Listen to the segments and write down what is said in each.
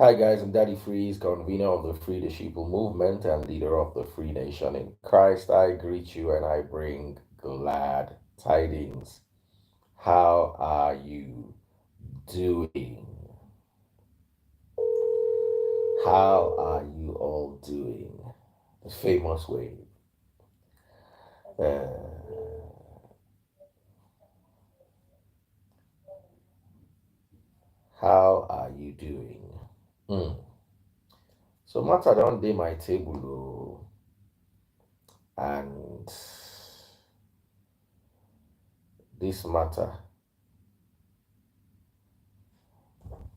Hi guys, I'm Daddy Freeze, convener of the Free the Sheeple movement and leader of the Free Nation in Christ. I greet you and I bring glad tidings. How are you doing? How are you all doing? The famous way. Uh, how are you doing? Hmm. So matter don't day my table and this matter,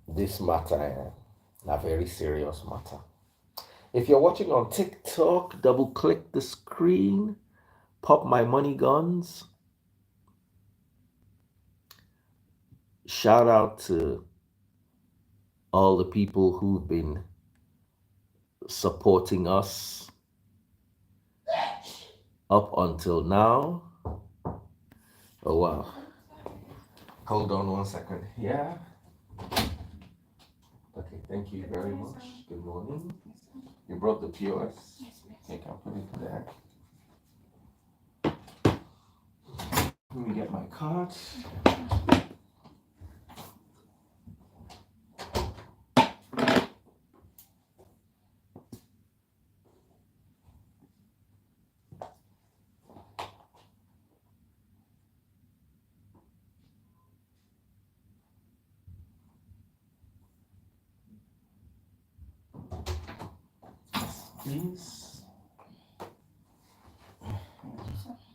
this matter, a very serious matter. If you're watching on TikTok, double click the screen, pop my money guns. Shout out to all the people who've been supporting us up until now. Oh, wow. Hold on one second. Yeah. Okay, thank you very much. Good morning. You brought the POS? Okay, can put it there. Let me get my card. Please.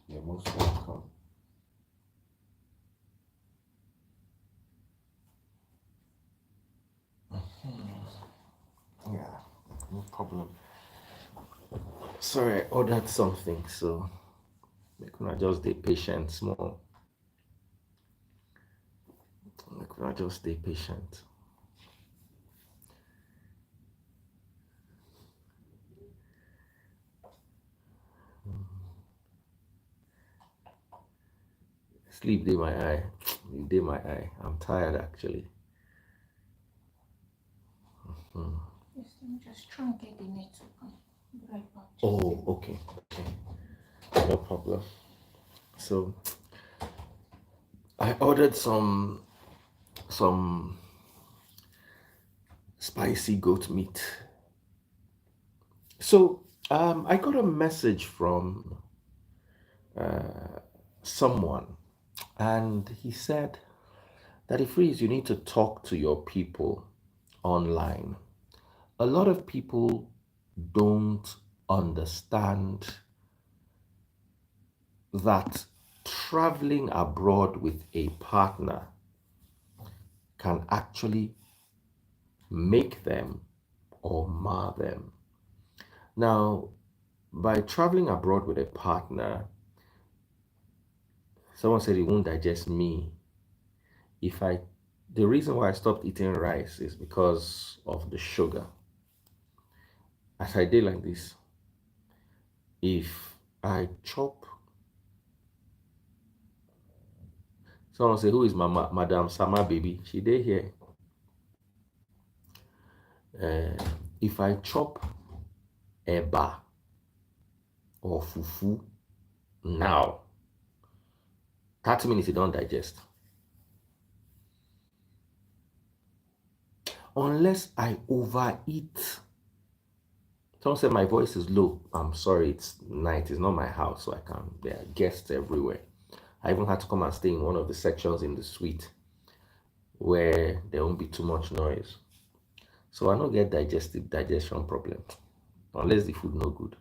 You're most welcome. Yeah, no problem. Sorry, I ordered something, so make una just stay patient small. Make una just stay patient. Sleep day my eye. You day my eye. I'm tired actually. Hmm. Yes, let me just try and get the network on. Right back. Oh, okay. No problem. So I ordered some spicy goat meat. So I got a message from uh, someone, and he said that if Freeze, you need to talk to your people online. A lot of people don't understand that traveling abroad with a partner can actually make them or mar them. Now, by traveling abroad with a partner, someone said it won't digest me. If I, the reason why I stopped eating rice is because of the sugar. As I did like this, if I chop, someone say, who is Mama, Madam Sama baby? She did here. Uh, if I chop eba or fufu now, 30 minutes you don't digest. Unless I overeat. Someone said my voice is low. I'm sorry, it's night, it's not my house, so I can, there are guests everywhere. I even had to come and stay in one of the sections in the suite where there won't be too much noise. So I don't get digestion problem. Unless the food no good.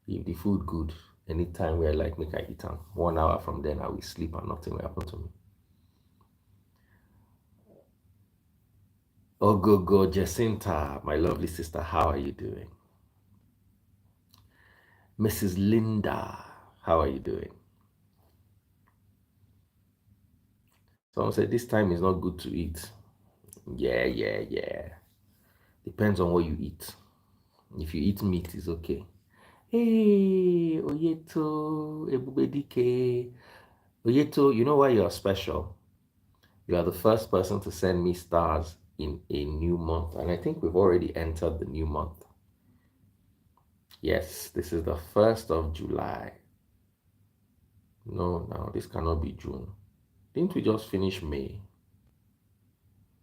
If the food good, anytime where I like make I eat them. 1 hour from then I will sleep and nothing will happen to me. Oh, go, Jacinta, my lovely sister, how are you doing? Mrs. Linda, how are you doing? Someone said this time is not good to eat. Yeah. Depends on what you eat. If you eat meat, it's okay. Hey, Oyeto, Ebubedike. Oyeto, you know why you are special? You are the first person to send me stars in a new month, and I think we've already entered the new month. Yes, this is the 1st of July. No, now this cannot be June. Didn't we just finish May?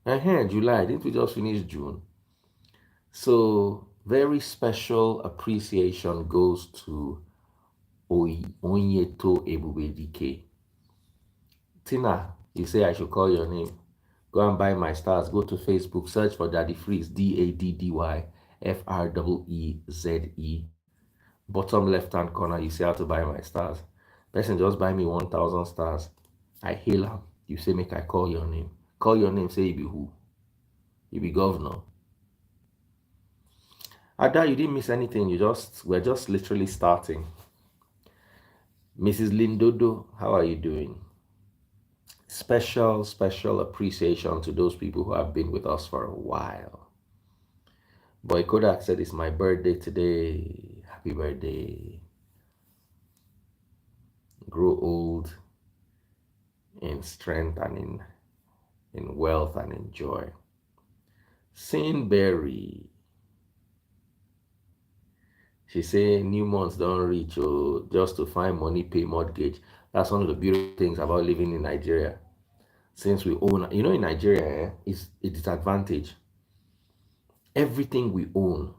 July. Didn't we just finish June? So, very special appreciation goes to Onyeto Ebubedike. Tina, you say I should call your name. Go and buy my stars. Go to Facebook, search for Daddy Freeze, DADDYFREEZE. Bottom left hand corner, you see how to buy my stars. Person just buy me 1,000 stars. I hail him. You say, make I call your name. Call your name, say you be who? You be governor. Ada, you didn't miss anything. We're just literally starting. Mrs. Lindodo, how are you doing? Special appreciation to those people who have been with us for a while. Boy Kodak said it's my birthday today. Happy birthday. Grow old in strength and in wealth and in joy. Sinberry. She say new months don't reach just to find money, pay mortgage. That's one of the beautiful things about living in Nigeria. Since we own, in Nigeria, is a disadvantage. Everything we own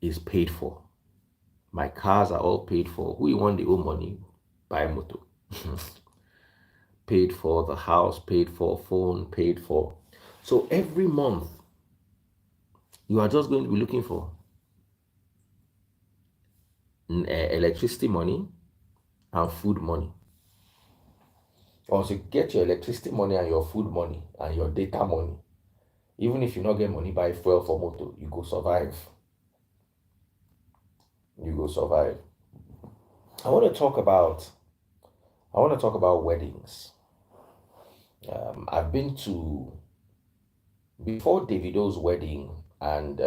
is paid for. My cars are all paid for. Who you want the own money? Buy motor. Paid for the house, paid for phone, paid for. So every month, you are just going to be looking for electricity money and food money. Once you get your electricity money and your food money and your data money, even if you not get money buy fuel for motor, you go survive. You go survive. I want to talk about weddings. I've been to before Davido's wedding and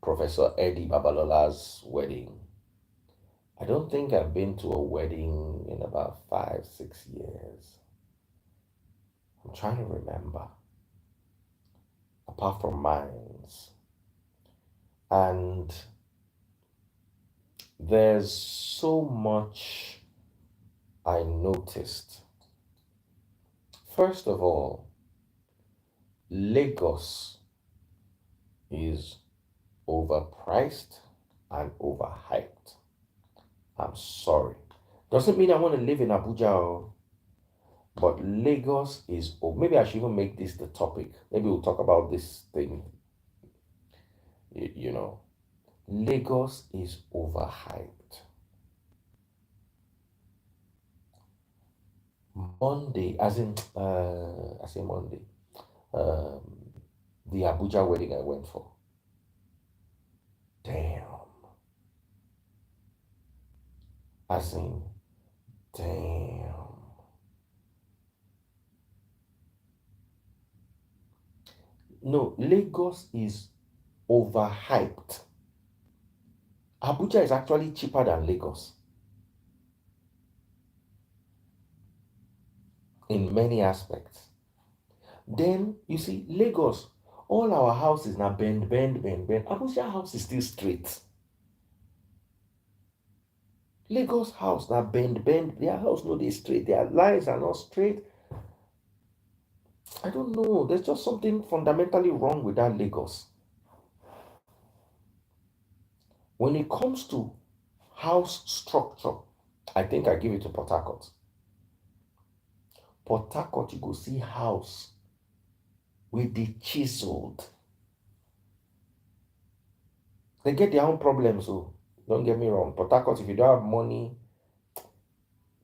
Professor Eddie Babalola's wedding. I don't think I've been to a wedding in about 5-6 years. I'm trying to remember. Apart from mine's. And there's so much I noticed. First of all, Lagos is overpriced and overhyped. I'm sorry. Doesn't mean I want to live in Abuja, but Lagos is, or maybe I should even make this the topic. Maybe we'll talk about this thing. Lagos is overhyped. Monday, I say Monday, um, the Abuja wedding I went for. Damn. As in, damn. No, Lagos is overhyped. Abuja is actually cheaper than Lagos in many aspects. Then you see, Lagos, all our houses now bend. Abuja house is still straight. Lagos house now bend. Their house no dey straight. Their lines are not straight. I don't know. There's just something fundamentally wrong with that Lagos. When it comes to house structure, I think I give it to Port Harcourt. Port Harcourt, you go see house with the chiseled. They get their own problems, so don't get me wrong. Port Harcourt, if you don't have money,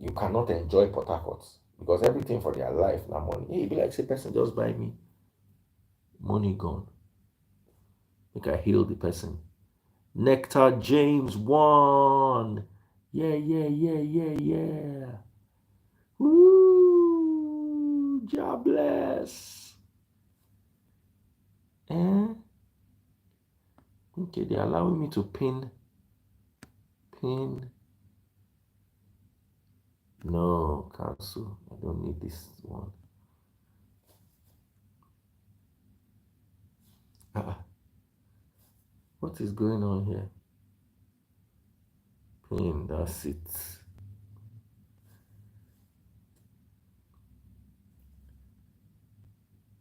you cannot enjoy Port Harcourt because everything for their life now money. Hey, be like say person just buy me. Money gone. Make I heal the person. Nectar James won. Yeah. Woo! God bless. Okay, they're allowing me to pin. No, cancel. I don't need this one. Uh, what is going on here? That's it.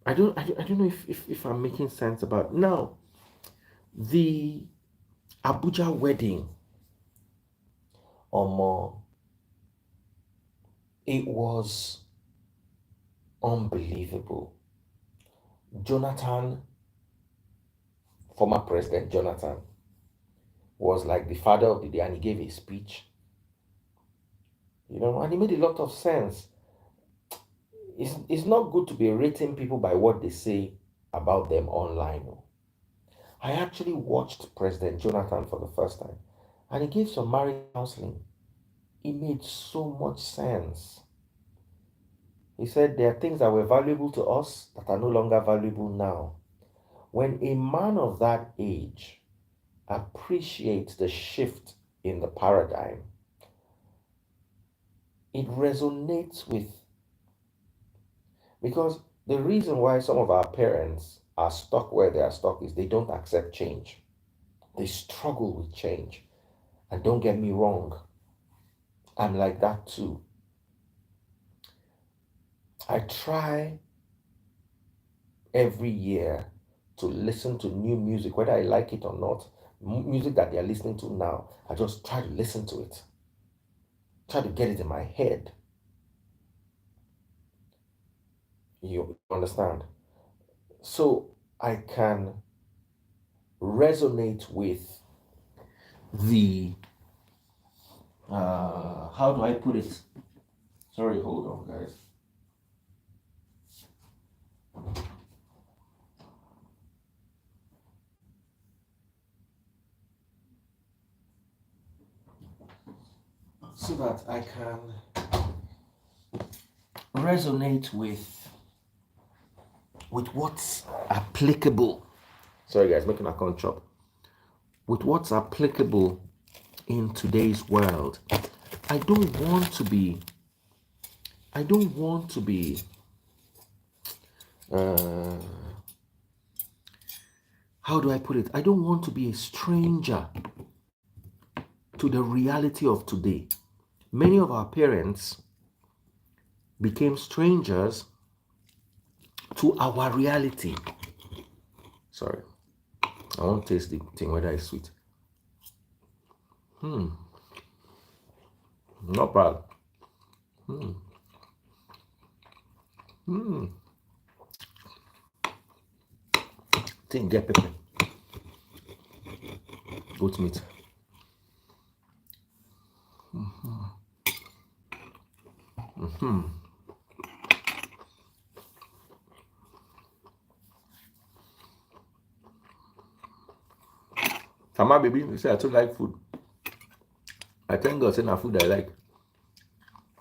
I don't know if I'm making sense about now the Abuja wedding. Omo, it was unbelievable. Jonathan, former President Jonathan, was like the father of the day, and he gave a speech, and he made a lot of sense. It's not good to be rating people by what they say about them online. Oh. I actually watched President Jonathan for the first time, and he gave some marriage counseling. It made so much sense. He said there are things that were valuable to us that are no longer valuable now. When a man of that age appreciates the shift in the paradigm, it resonates with, because the reason why some of our parents are stuck where they are stuck is they don't accept change. They struggle with change. And don't get me wrong, I'm like that too. I try every year to listen to new music, whether I like it or not. Music that they're listening to now, I just try to listen to it, try to get it in my head. You understand? So I can resonate with the, how do I put it? Sorry, hold on, guys. So that I can resonate with what's applicable. Sorry, guys, making a con chop. With what's applicable in today's world. I don't want to be. I don't want to be. Uh, how do I put it? I don't want to be a stranger to the reality of today. Many of our parents became strangers to our reality. Sorry, I won't taste the thing whether it's sweet. Not bad. Thing get pepper. Goat meat. Tama baby, you say I too like food. I thank God say na food I like.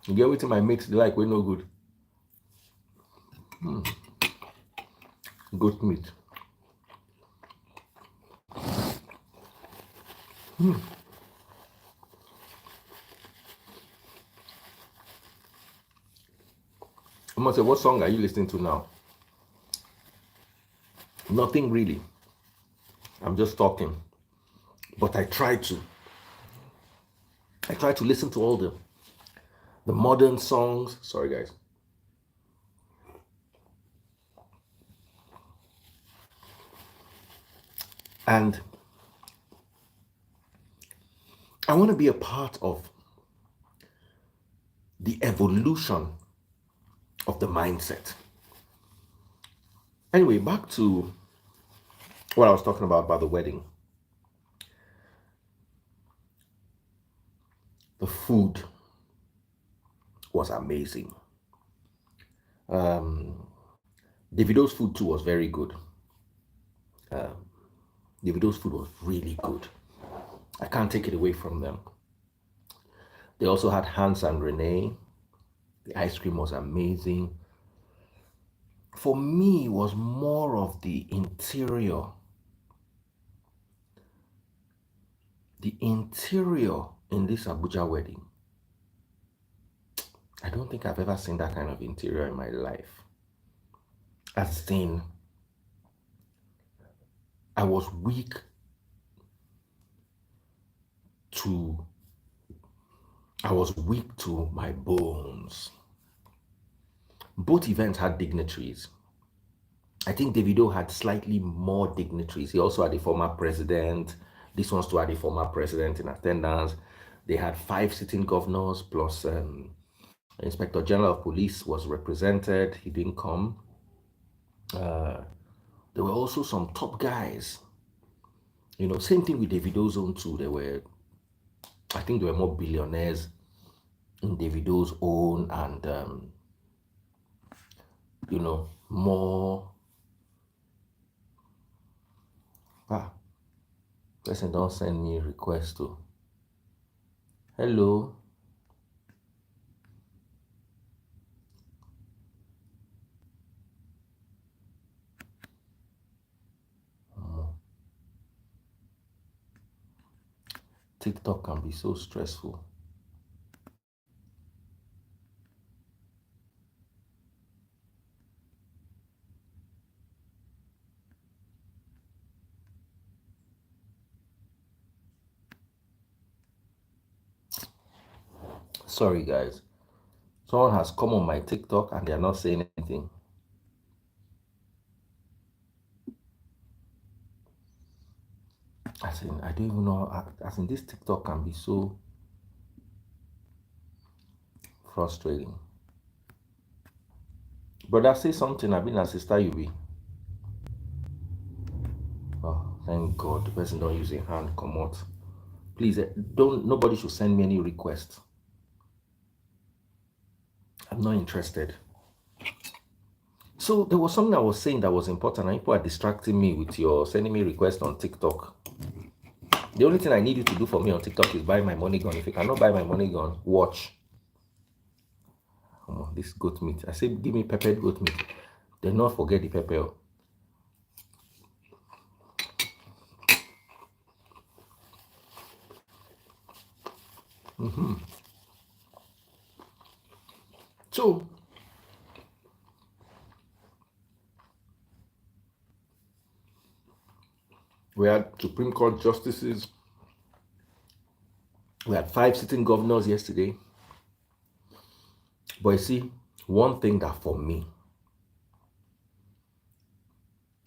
You get wetin my mates dey like wey no good. Goat meat. I must say, what song are you listening to now? Nothing really. I'm just talking. But I try to. I try to listen to all the modern songs. Sorry guys. And I want to be a part of the evolution of the mindset. Anyway, back to what I was talking about the wedding. The food was amazing. Um, Davido's food too was very good. Davido's food was really good. I can't take it away from them. They also had Hans and Renee. The ice cream was amazing. For me, it was more of the interior. The interior in this Abuja wedding. I don't think I've ever seen that kind of interior in my life. As in, I was weak to my bones. Both events had dignitaries. I think Davido had slightly more dignitaries. He also had a former president. This one's too had a former president in attendance. They had 5 sitting governors plus Inspector General of Police was represented. He didn't come. There were also some top guys. Same thing with Davido's own too. I think there were more billionaires in Davido's own, and more. Person don't send me a request to. Hello. TikTok can be so stressful. Sorry, guys. Someone has come on my TikTok and they are not saying anything. I don't even know. This TikTok can be so frustrating. Brother, say something. I've been a sister, you be. Oh, thank God. The person don't use a hand. Come out. Please, nobody should send me any requests. I'm not interested. So there was something I was saying that was important, and people are distracting me with your sending me requests on TikTok. The only thing I need you to do for me on TikTok is buy my money gun. If you cannot buy my money gun, watch. This goat meat. I say, give me peppered goat meat. Do not forget the pepper. So, we had Supreme Court justices. We had 5 sitting governors yesterday. But you see, one thing that for me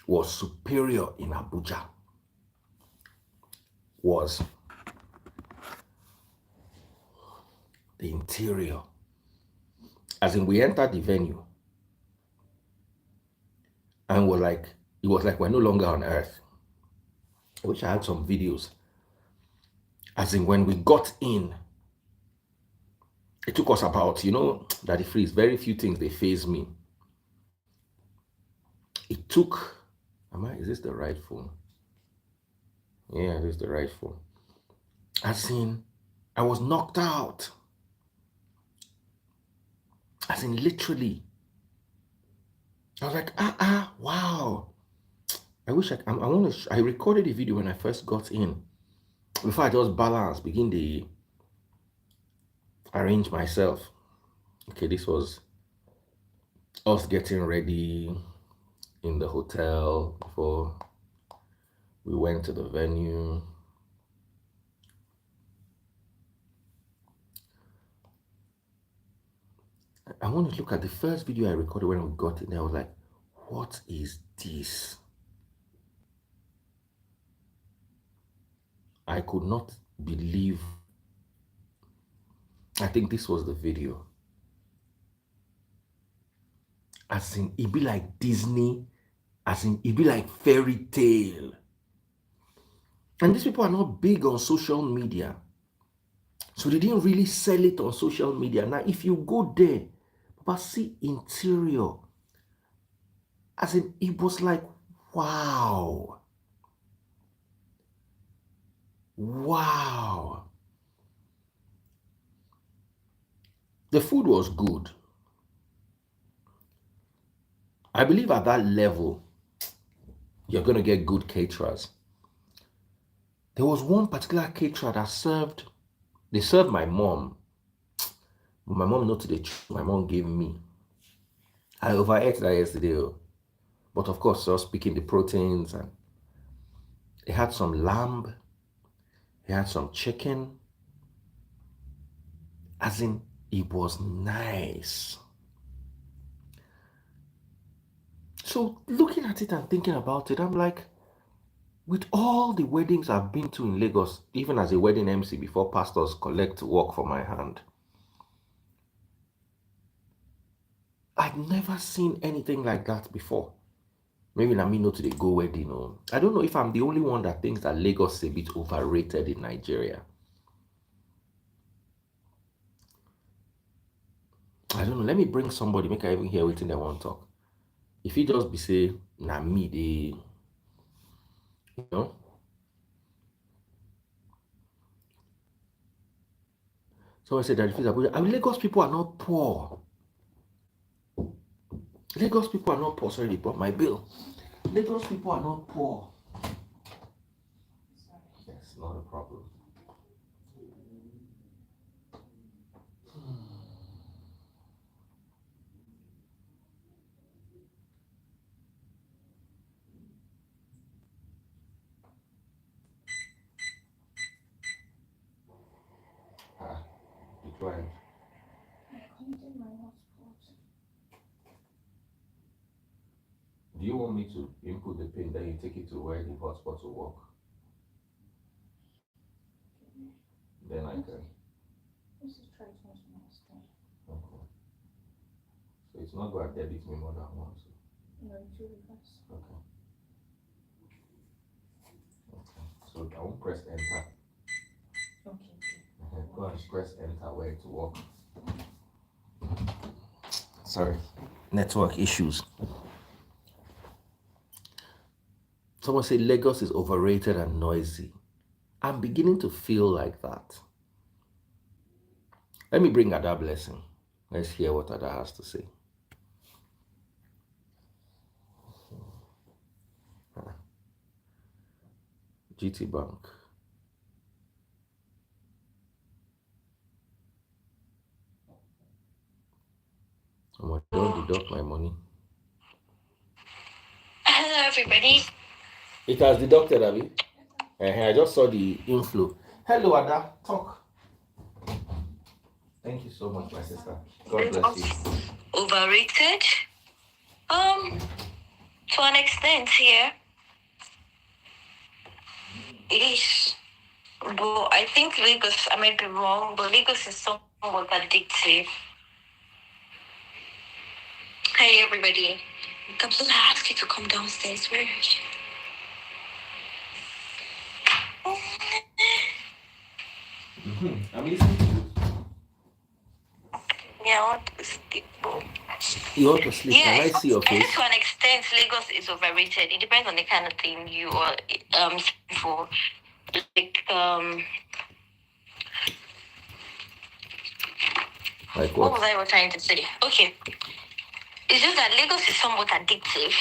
was superior in Abuja was the interior. As in, we entered the venue and it was like we're no longer on earth. I wish I had some videos. As in, when we got in, it took us about, Daddy Freeze, very few things they phase me. It took, is this the right phone? Yeah, this is the right phone. As in, I was knocked out. As in, literally. I was like, wow. I wish I recorded a video when I first got in. Before I just balance, begin to arrange myself. Okay, this was us getting ready in the hotel before we went to the venue. I want to look at the first video I recorded when we got in there. I was like, what is this? I could not believe. I think this was the video. As in, it be like Disney. As in, it be like fairy tale. And these people are not big on social media. So they didn't really sell it on social media. Now, if you go there, Papa, see interior. As in, it was like, wow. Wow. The food was good. I believe at that level, you're going to get good caterers. There was one particular caterer that they served my mom. My mom not to the truth, my mom gave me. I overate that yesterday. But of course, I was picking the proteins and It had some lamb. It had some chicken. As in, it was nice. So looking at it and thinking about it, I'm like, with all the weddings I've been to in Lagos, even as a wedding MC before pastors collect work for my hand, I've never seen anything like that before. Maybe na me know to the go wedding. Or I don't know if I'm the only one that thinks that Lagos is a bit overrated in Nigeria. I don't know. Let me bring somebody, make I even hear what they want to talk. If you just be say, na me, they, you know. Someone said that if it's Abuja, I mean, Lagos people are not poor. Lagos people are not poor. Sorry, they brought my bill. Lagos people are not poor. Yes, not a problem. Declined. I connected my hotspot. Do you want me to input the pin, then you take it to where the hotspot will work? Then I can. Let's just try it once more. Okay. So it's not going to debit me more than once. No, it will reverse. Okay. Okay. So I won't press enter. Okay. Go and press enter where to work. Sorry. Network issues. Someone said Lagos is overrated and noisy. I'm beginning to feel like that. Let me bring Ada Blessing. Let's hear what Ada has to say. GT Bank. Don't deduct my money. Hello, everybody. It has deducted, Abby. I just saw the inflow. Hello, Ada. Talk. Thank you so much, my sister. God bless you. Overrated? To an extent, yeah. It is. But I think Lagos, I might be wrong, but Lagos is somewhat addictive. Hey, everybody. Kapsula, I asked you to come downstairs. Where is you? I'm listening to you. Yeah, I want to sleep. You want to sleep? Can I see your I think face? to an extent, Lagos is overrated. It depends on the kind of thing you are for. Like what what? was I trying to say? Okay. It's just that Lagos is somewhat addictive.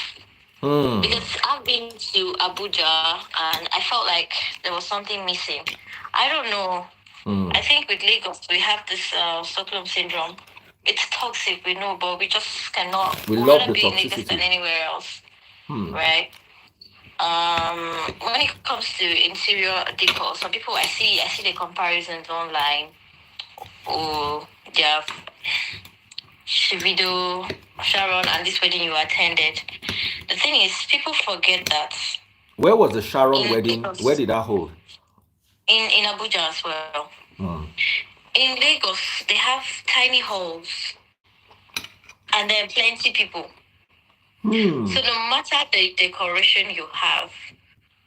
Because I've been to Abuja and I felt like there was something missing. I don't know. I think with Lagos we have this Stockholm syndrome. It's toxic, we know, but we just cannot. We We'd love rather the be in Lagos than toxicity. anywhere else, right? When it comes to interior decor, some people I see the comparisons online. Oh, yeah, Shivido, Sharon, and this wedding you attended. The thing is, people forget that Where was the Sharon in wedding? Lagos, Where did that hold? in Abuja as well. In Lagos, they have tiny halls, and there are plenty people. So no matter the decoration you have,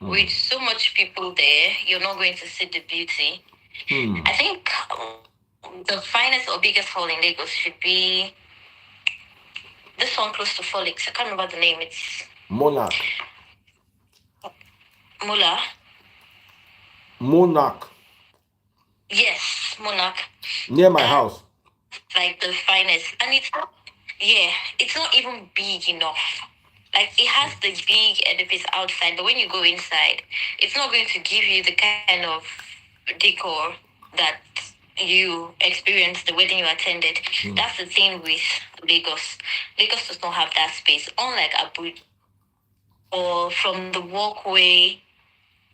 with so much people there, you're not going to see the beauty. I think the finest or biggest hall in Lagos should be this one close to Folix. I can't remember the name. It's Monarch. Monarch. Yes, Monarch. Near my house. Like the finest. And it's not even big enough. Like it has the big edifice outside, but when you go inside, it's not going to give you the kind of decor that you experienced the wedding you attended. That's the thing with Lagos. Lagos does not have that space, unlike Abuja. Or from the walkway,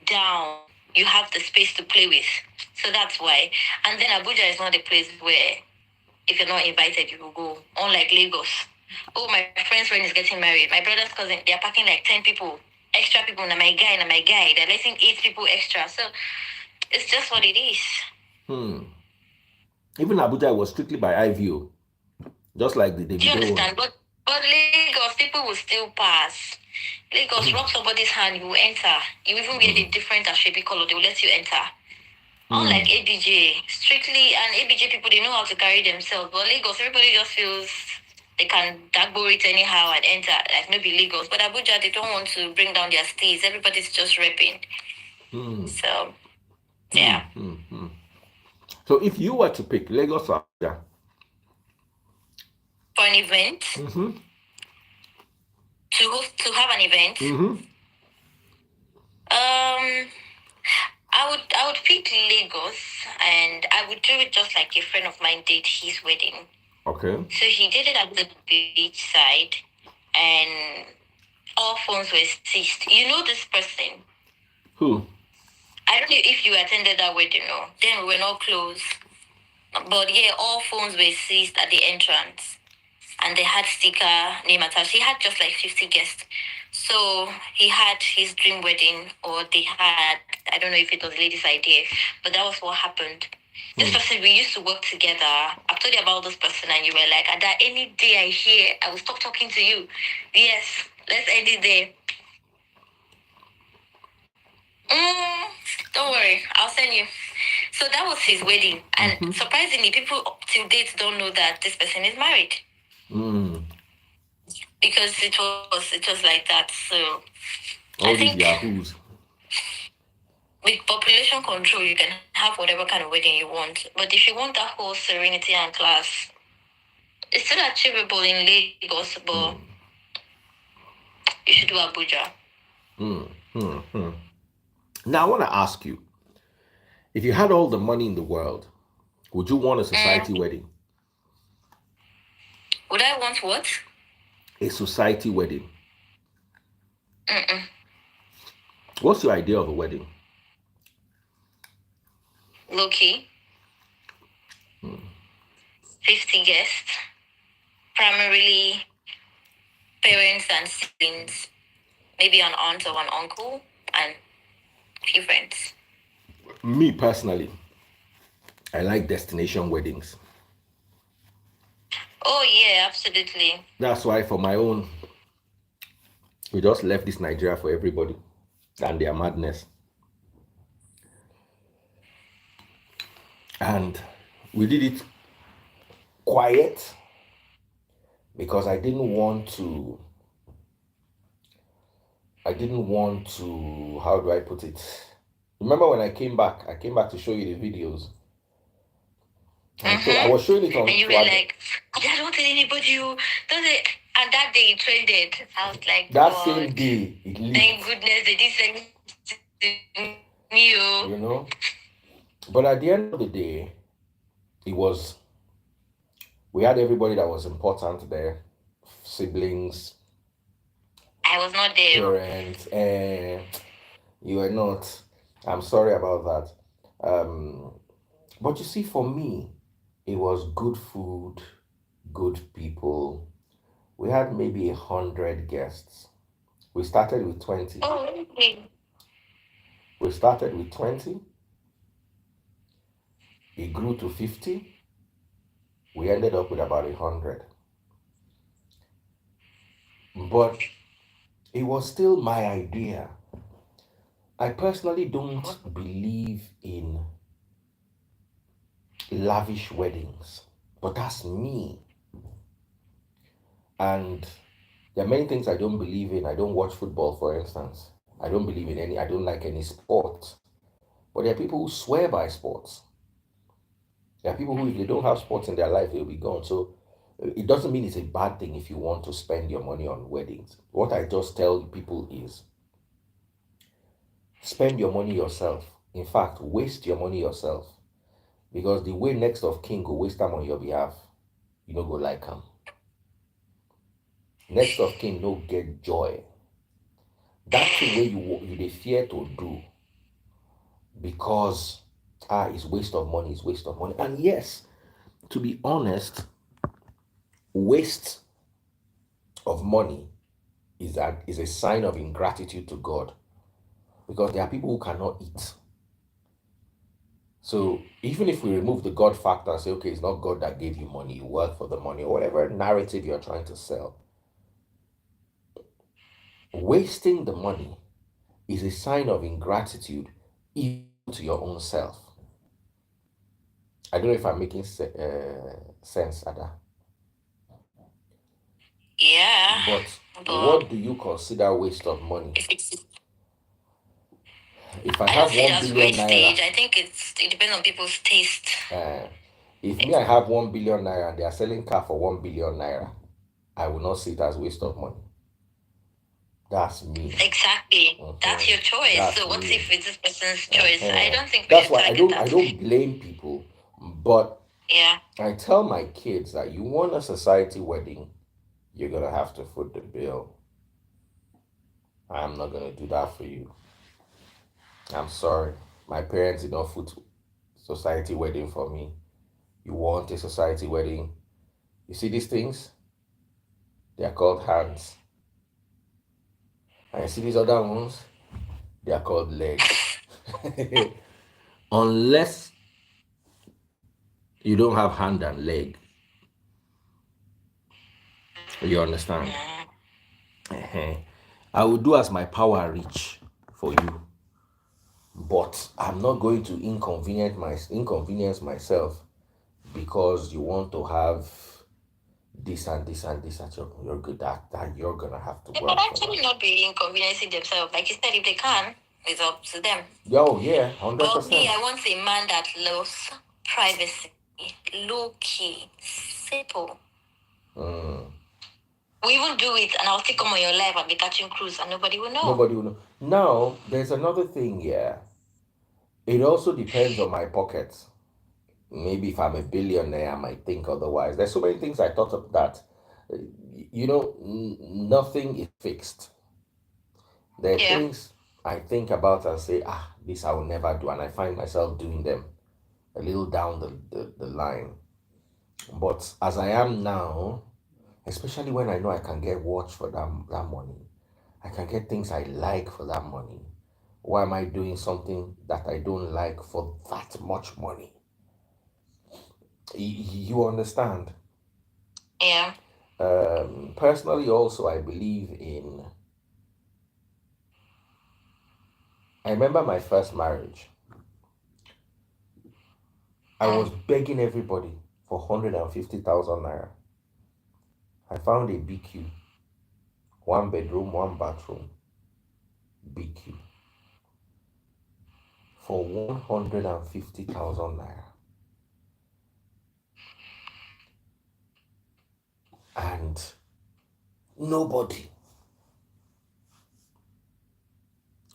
down, you have the space to play with. So that's why. And then Abuja is not a place where if you're not invited, you will go. Unlike Lagos. Oh, my friend's friend is getting married. My brother's cousin, they're packing like 10 people, extra people. Now my guy. They're letting 8 people extra. So it's just what it is. Even Abuja was strictly by eye view, just like the Do you Davido one. understand? But Lagos, people will still pass. Lagos, rub somebody's hand, you will enter. You even wear the different Ashebi color, they will let you enter. Unlike ABJ, strictly, and ABJ people, they know how to carry themselves. But Lagos, everybody just feels they can dagbo it anyhow and enter. Like maybe Lagos. But Abuja, they don't want to bring down their steeds. Everybody's just repping. So, yeah. So if you were to pick Lagos or Abuja for an event, to have an event, I would pick Lagos, and I would do it just like a friend of mine did his wedding. Okay. So he did it at the beach side, and all phones were seized. You know this person? Who? I don't know if you attended that wedding or then we were not close. But yeah, all phones were seized at the entrance. And they had sticker name attached. He had just like 50 guests. So he had his dream wedding, or they had, I don't know if it was a lady's idea, but that was what happened. This person, we used to work together. I've told you about this person, and you were like, Ada, any day I hear, I will stop talking to you. Yes, let's end it there. Don't worry, I'll send you. So that was his wedding. And surprisingly, people up till date don't know that this person is married. Because it was like that. So all these yahoos. With population control, you can have whatever kind of wedding you want. But if you want that whole serenity and class, it's still achievable in Lagos, but you should do Abuja. Now I want to ask you, if you had all the money in the world, would you want a society wedding? Would I want what? A society wedding. What's your idea of a wedding? Low-key. 50 guests. Primarily parents and siblings. Maybe an aunt or an uncle and a few friends. Me personally, I like destination weddings. Oh yeah, absolutely. That's why for my own, we just left this Nigeria for everybody and their madness. And we did it quiet because I didn't want to, how do I put it? Remember when I came back to show you the videos. So I was showing it on. And you were like, I don't tell anybody who does it. And that day it trended. I was like, that God, same day it leaked. Thank goodness they didn't send me to you. You know? But at the end of the day, we had everybody that was important there. Siblings. I was not there. Parents. You were not. I'm sorry about that. But you see, for me, it was good food, good people. We had maybe 100 guests. We started with 20. Oh, okay. We started with 20. It grew to 50. We ended up with about 100. But it was still my idea. I personally don't believe in lavish weddings, but that's me. And there are many things I don't believe in. I don't watch football, for instance. I don't believe in any, I don't like any sport. But there are people who swear by sports. There are people who, if they don't have sports in their life, they'll be gone. So it doesn't mean it's a bad thing if you want to spend your money on weddings. What I just tell people is spend your money yourself. In fact, waste your money yourself. Because the way next of kin go waste time on your behalf, you don't go like him. Next of kin no get joy. That's the way you they fear to do. because it's waste of money, it's waste of money. And yes, to be honest, waste of money is a sign of ingratitude to God, because there are people who cannot eat. So even if we remove the God factor and say, okay, it's not God that gave you money, you work for the money, or whatever narrative you're trying to sell, wasting the money is a sign of ingratitude even to your own self. I don't know if I'm making sense, Ada. Yeah, But but what do you consider waste of money? If I I don't have see it 1 as billion naira, wastage. I think it depends on people's taste. uh, if me I have 1 billion naira and they are selling car for 1 billion naira, I will not see it as waste of money. That's me. Exactly. That's your choice. That's So what me. if it's this person's choice? I don't think we That's should why I target don't I that. don't blame people, but Yeah. I tell my kids that you want a society wedding, you're gonna have to foot the bill. I'm not gonna do that for you. I'm sorry. My parents did not foot society wedding for me. You want a society wedding? You see these things? They are called hands. And you see these other ones? They are called legs. Unless you don't have hand and leg, you understand? uh I will do as my power reach for you, but I'm not going to inconvenience myself because you want to have this and this and this at your good that you're gonna have to They might work for actually that. not be inconveniencing themselves. Like you said, if they can, it's up to them. Oh yeah, hundred But me, percent. I want a man that loves privacy, low key, simple. We even do it, and I'll still come on your live and be catching cruise, and nobody will know. Nobody will know. Now there's another thing. Yeah, it also depends on my pockets. Maybe if I'm a billionaire, I might think otherwise. There's so many things I thought of that. uh, Nothing is fixed. There are Yeah. things I think about and say, this I will never do, and I find myself doing them a little down the line. But as I am now, especially when I know I can get watch for that money, I can get things I like for that money. Why am I doing something that I don't like for that much money? You understand? Yeah. Personally, also, I believe in. I remember my first marriage. I was begging everybody for 150,000 naira. I found a BQ, 1 bedroom, 1 bathroom, BQ for 150,000 naira. And nobody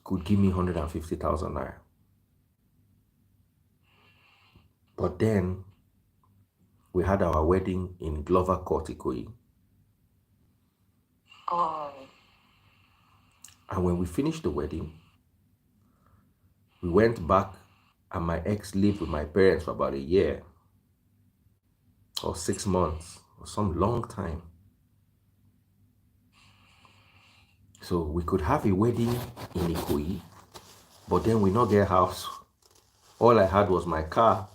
could give me 150,000 naira. But then we had our wedding in Glover Court, Ikoyi. Oh. And when we finished the wedding, we went back, and my ex lived with my parents for about a year or 6 months or some long time. So we could have a wedding in Ikoyi, but then we not get a house. All I had was my car.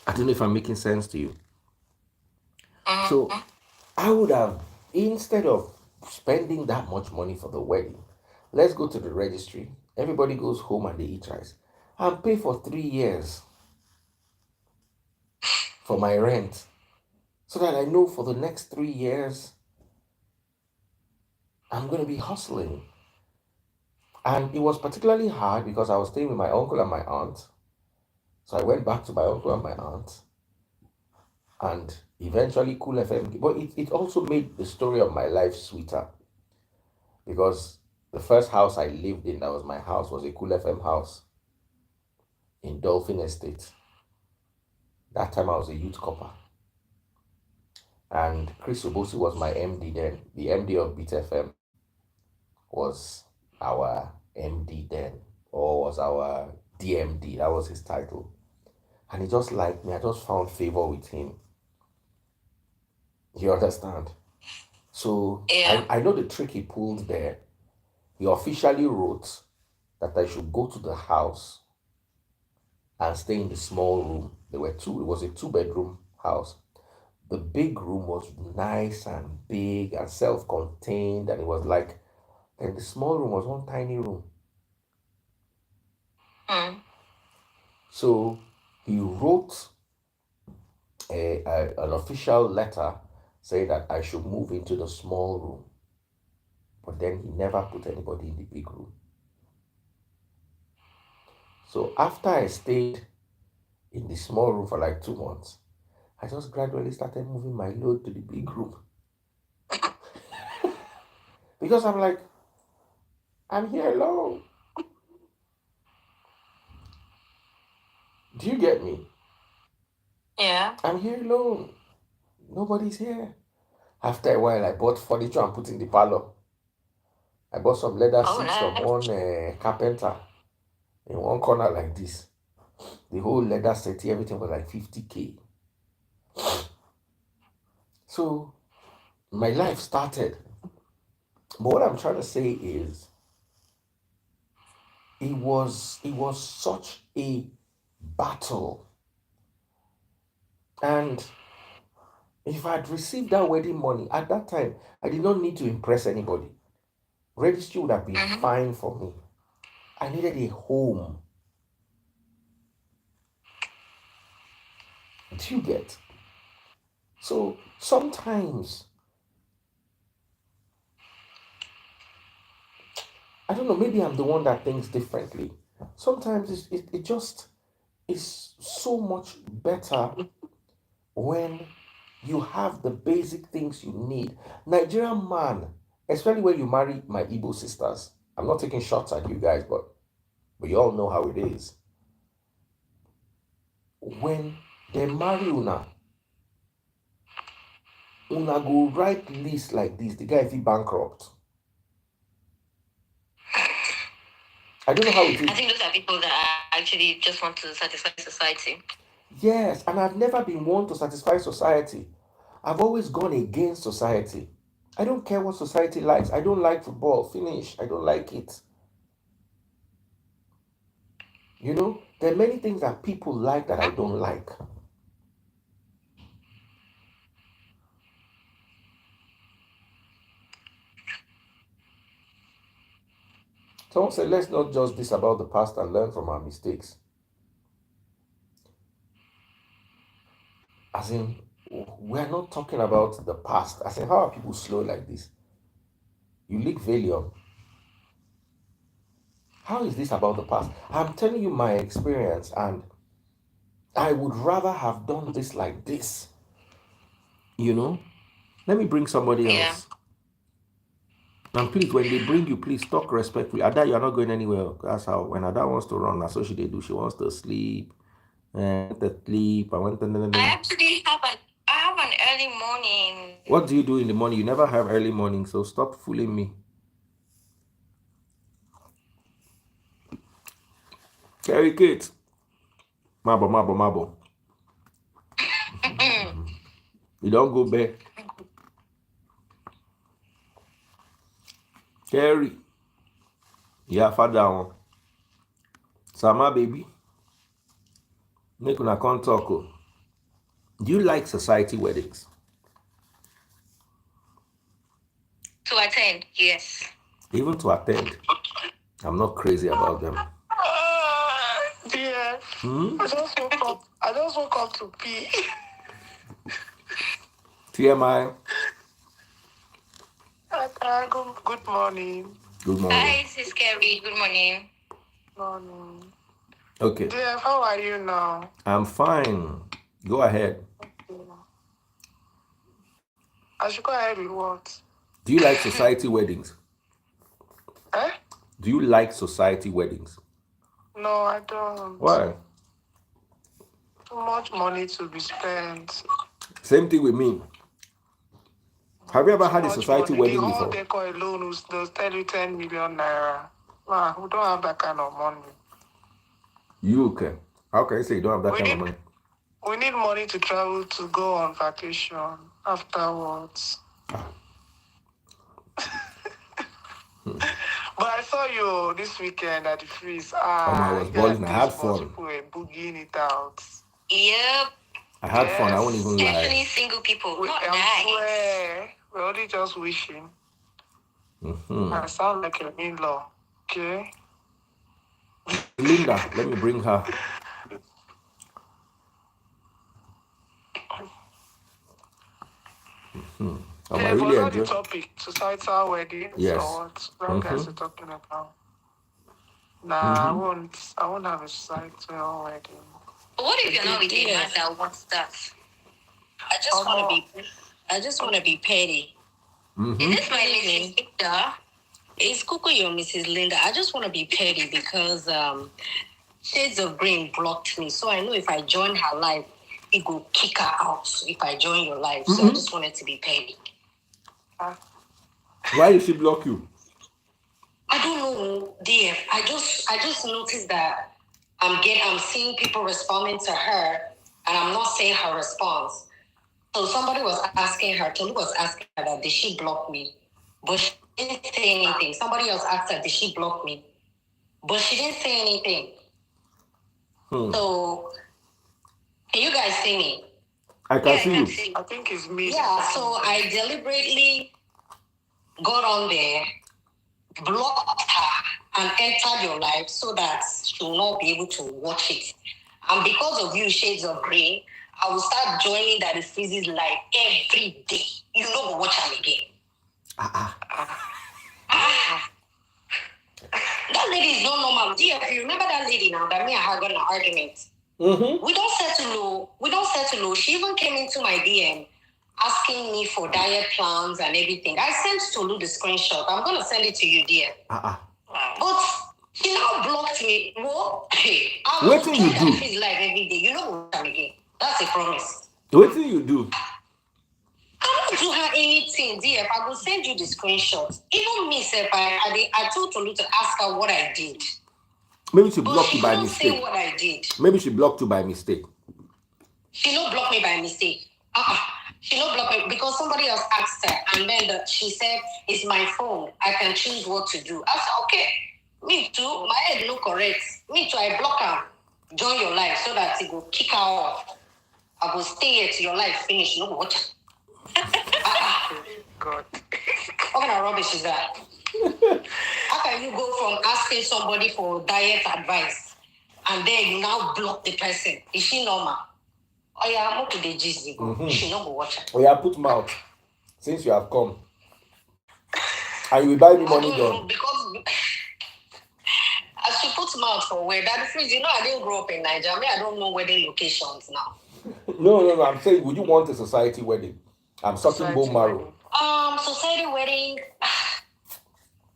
I don't know if I'm making sense to you. So I would have, instead of spending that much money for the wedding, let's go to the registry. Everybody goes home and they eat rice. And pay for 3 years for my rent, so that I know for the next 3 years I'm going to be hustling. And it was particularly hard because I was staying with my uncle and my aunt. So I went back to my uncle and my aunt, and eventually Cool FM. But it also made the story of my life sweeter, because the first house I lived in, that was my house, was a Cool FM house in Dolphin Estate. That time I was a youth copper. And Chris Obosi was my MD then. The MD of Beat FM was our MD then. or was our DMD. That was his title. And he just liked me. I just found favor with him. You understand? So Yeah. I know the trick he pulled there. He officially wrote that I should go to the house and stay in the small room. There were two, it was a 2 bedroom house. The big room was nice and big and self-contained, and it was like, and the small room was one tiny room. So he wrote an official letter saying that I should move into the small room, but then he never put anybody in the big room. So after I stayed in the small room for like 2 months, I just gradually started moving my load to the big room. Because I'm like, I'm here alone. Do you get me? Yeah. I'm here alone. Nobody's here. After a while, I bought furniture and put in the parlor. I bought some leather seats from one carpenter in one corner like this. The whole leather set, everything was like 50K. So my life started. But what I'm trying to say is, it was such a battle. And if I'd received that wedding money at that time, I did not need to impress anybody. Registry would have been fine for me. I needed a home. Do you get? So sometimes, I don't know, maybe I'm the one that thinks differently. Sometimes it just is so much better when you have the basic things you need. Nigerian man, especially when you marry my Igbo sisters. I'm not taking shots at you guys, but you all know how it is. When they marry una go write list like this. The guy if he bankrupt. I don't know how it is. I think those are people that actually just want to satisfy society. Yes, and I've never been one to satisfy society. I've always gone against society. I don't care what society likes. I don't like football. Finish. I don't like it. You know, there are many things that people like that I don't like. Someone said, let's not judge this about the past and learn from our mistakes. As in, we're not talking about the past. As in, how are people slow like this? You leak Valium. How is this about the past? I'm telling you my experience, and I would rather have done this like this. You know? Let me bring somebody else. And please, when they bring you, please talk respectfully. Ada, you're not going anywhere. That's how, when Ada wants to run, that's what she do. She wants to sleep. And to sleep. I actually have an early morning. What do you do in the morning? You never have early morning, so stop fooling me. Carry kids. Marble. You don't go back. Carry. Yeah, father one. Sama baby. Make una come talk. Do you like society weddings? To attend, yes. Even to attend. I'm not crazy about them. Yeah. I just woke up to pee. TMI. Good morning. Good morning. Hi, Sis Kerry. Good morning. Morning. Okay. Dear, how are you now? I'm fine. Go ahead. I should go ahead with what? Do you like society weddings? Eh? Do you like society weddings? No, I don't. Why? Too much money to be spent. Same thing with me. Have you ever had a society wedding before? The before? whole decor alone will tell you 10 million naira. Nah, we don't have that kind of money. You can. How can you say you don't have that kind of money? We need money to travel to go on vacation afterwards. But I saw you this weekend at the freeze. I was balling. I had fun. People were boogieing it out. Yep. I had fun. I won't even Especially lie. single people. We, Not I nice. swear, we're only just wishing. I sound like an in-law. Okay. Linda, let me bring her. I really was enjoy. the topic? Societal weddings? Yes. Or what guys are talking about? Nah, I won't have a societal wedding. What if you're not with a man that wants that? I just want to be petty. Is this my Mrs. Victor? It's Coco your Mrs. Linda. I just want to be petty because Shades of Green blocked me. So I know if I join her life, it will kick her out if I join your life. So I just wanted to be petty. Why did she block you? I don't know, dear. I just noticed that I'm seeing people responding to her, and I'm not seeing her response. So somebody was asking her, Tolu was asking her that did she block me? But she didn't say anything. Somebody else asked her, did she block me? But she didn't say anything. So can you guys see me? I can see you. I think it's me. Yeah, so I deliberately got on there, blocked her, and entered your life so that she will not be able to watch it. And because of you, Shades of Green, I will start joining that it freezes live every day. You know, go watch them again. That lady is not normal. Dear, if you remember that lady now, that me and her got an argument. We don't settle low. She even came into my DM asking me for diet plans and everything. I sent Tolu the screenshot. I'm going to send it to you, dear. But she now blocked me. Well, I will join that freeze live every day. You know, go watch them again. That's a promise. What did you do? I don't do her anything, dear. I will send you the screenshots. Even me, sir, I told Tolu to ask her what I did. Maybe she blocked you by mistake. She didn't say what I did. Maybe she blocked you by mistake. She don't block me by mistake. She don't block me because somebody else asked her, and then she said, "It's my phone. I can choose what to do." I said, "Okay, me too. My head look correct. Me too. I block her. Join your life so that it will kick her off. I will stay here till your life finish. No watch." God. What kind of rubbish is that? How can you go from asking somebody for diet advice and then you now block the person? Is she normal? Oh yeah, I'm up to the gist. She no go watch her. Oh yeah, put mouth. Since you have come. And you will buy me money done. Because I should put mouth for where that freeze. You know, I didn't grow up in Nigeria. I don't know wedding locations now. No. I'm saying, would you want a society wedding? I'm sucking bone marrow. Society wedding.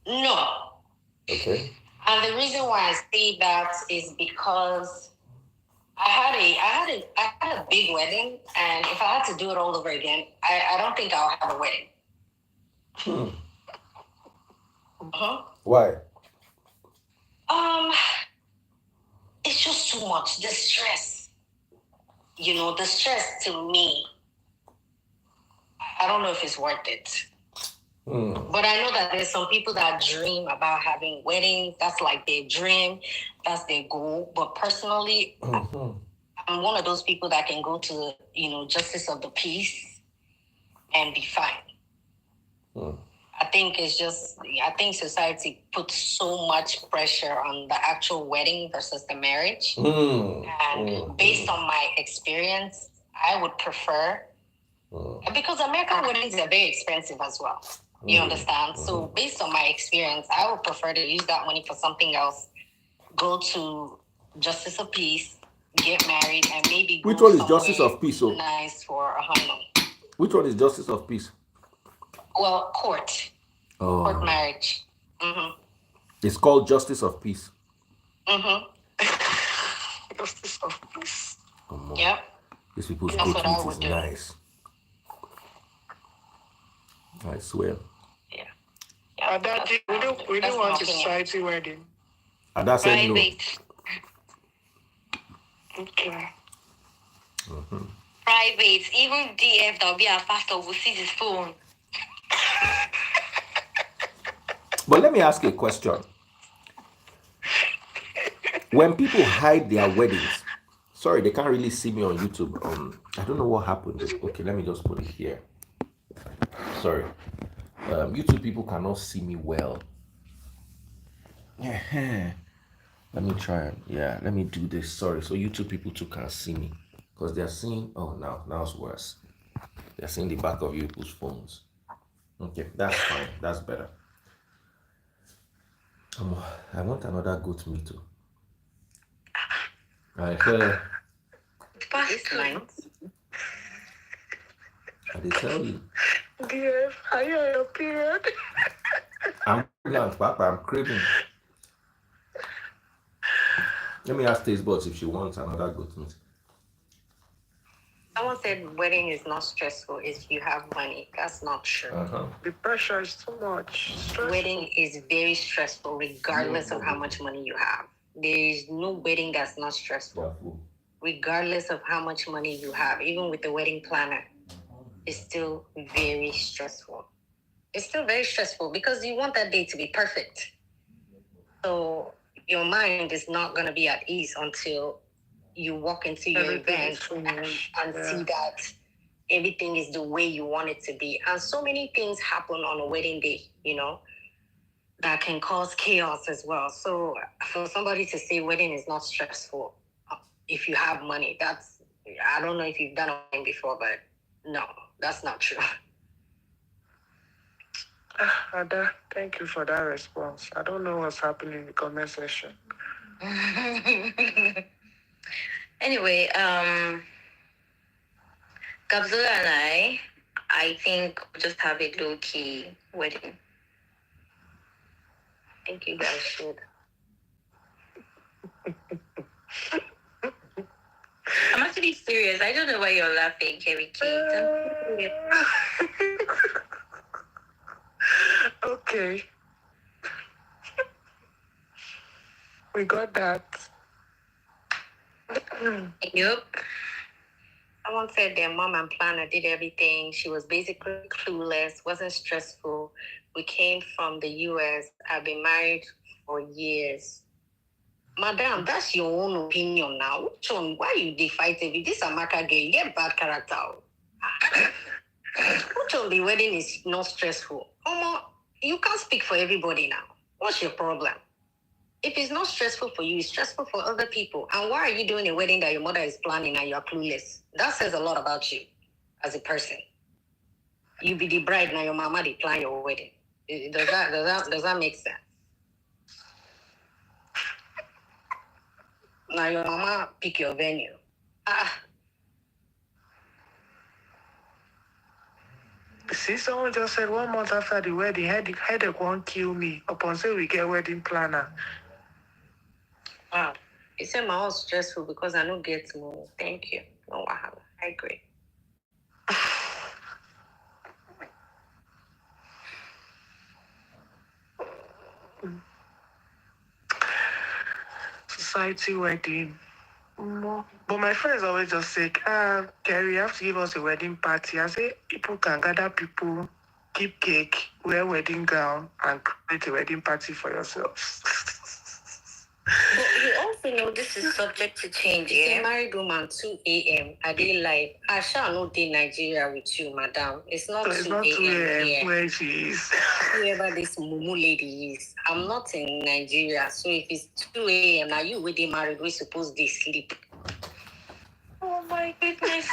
No. Okay. And the reason why I say that is because I had a big wedding, and if I had to do it all over again, I don't think I'll have a wedding. Why? It's just too much. The stress. You know, the stress to me, I don't know if it's worth it. But I know that there's some people that dream about having weddings. That's like their dream. That's their goal. But personally, I'm one of those people that can go to, justice of the peace and be fine. I think society puts so much pressure on the actual wedding versus the marriage. And based on my experience, I would prefer, because American weddings are very expensive as well. You understand? So based on my experience, I would prefer to use that money for something else. Go to Justice of Peace, get married, and maybe go Which one is Justice of Peace? Nice for a honeymoon. Which one is Justice of Peace? Well, court. Court marriage. It's called Justice of Peace. Justice of Peace. Yep. These people's court is nice. I swear. Yeah. We don't want a society wedding. And that's said no. Private. Okay. Private. Even DF that'll be our pastor will see his phone. But let me ask you a question. When people hide their weddings, sorry, they can't really see me on YouTube. I don't know what happened. Okay, let me just put it here. Sorry. YouTube people cannot see me well. Let me try. Yeah, let me do this. Sorry. So YouTube people too can't see me because they're seeing. Oh, now it's worse. They're seeing the back of people's phones. Okay, that's fine. That's better. I want another goat meat too. I hear. Past night. I did tell you. DF, are you on your period? I'm pregnant, Papa. I'm craving. Let me ask Taste Buds if she wants another goat meat. Someone said wedding is not stressful if you have money. That's not true. The pressure is too much. Stressful. Wedding is very stressful regardless of how much money you have. There is no wedding that's not stressful. Regardless of how much money you have, even with the wedding planner, it's still very stressful. It's still very stressful because you want that day to be perfect. So your mind is not going to be at ease until you walk into your event and see that everything is the way you want it to be. And so many things happen on a wedding day, that can cause chaos as well. So for somebody to say wedding is not stressful, if you have money, I don't know if you've done it before, but no, that's not true. Ada, thank you for that response. I don't know what's happening in the comment section. Anyway, Kabzula and I think we'll just have a low-key wedding. I think you guys should. I'm actually serious. I don't know why you're laughing, Kerry Kate. Okay. We got that. Yep. Someone said their mom and planner did everything. She was basically clueless, wasn't stressful. We came from the US. I've been married for years. Madam, that's your own opinion now. Which one? Why you fight it? This Amaka girl, you get bad character. Which one the wedding is not stressful? You can't speak for everybody now. What's your problem? If it's not stressful for you, it's stressful for other people. And why are you doing a wedding that your mother is planning and you're clueless? That says a lot about you as a person. You be the bride now, your mama they plan your wedding. Does that make sense? Now your mama pick your venue. See, someone just said 1 month after the wedding, headache won't kill me. Upon say we get wedding planner. Wow. You said my house stressful because I don't get money. Thank you. No, I agree. Society wedding. But my friends always just say, Kerry, you have to give us a wedding party. I say, people can gather people, keep cake, wear wedding gown, and create a wedding party for yourselves. But you also know this is subject to change. Yeah? Married woman, 2 a.m. I did live. I shall not be Nigeria with you, madam. It's not 2 a.m. where she is. Whoever this Mumu lady is. I'm not in Nigeria. So if it's 2 a.m., now you with the married, we supposed to sleep. Oh my goodness.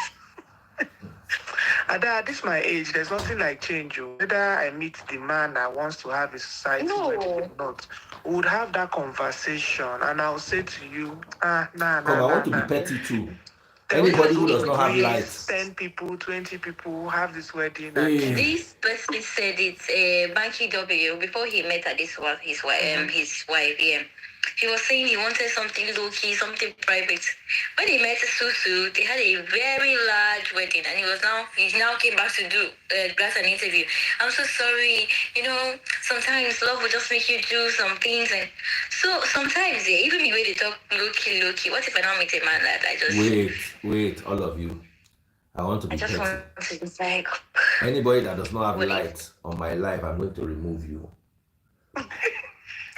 At this my age, there's nothing like change. Whether I meet the man that wants to have a society wedding or not, we would have that conversation, and I'll say to you, I want to be petty too. Anybody who does not have lights. 10 people, 20 people have this wedding. This person said it's Banky W before he met her. This was his wife. Yeah. he was saying he wanted something low-key, something private. When he met Susu, they had a very large wedding, and he now came back to do an interview. I'm so sorry, sometimes love will just make you do some things, and so sometimes even the way they talk low-key. What if I don't meet a man that I just wait, all of you. I want to be petty. want to be like, anybody that does not have light on my life, I'm going to remove you.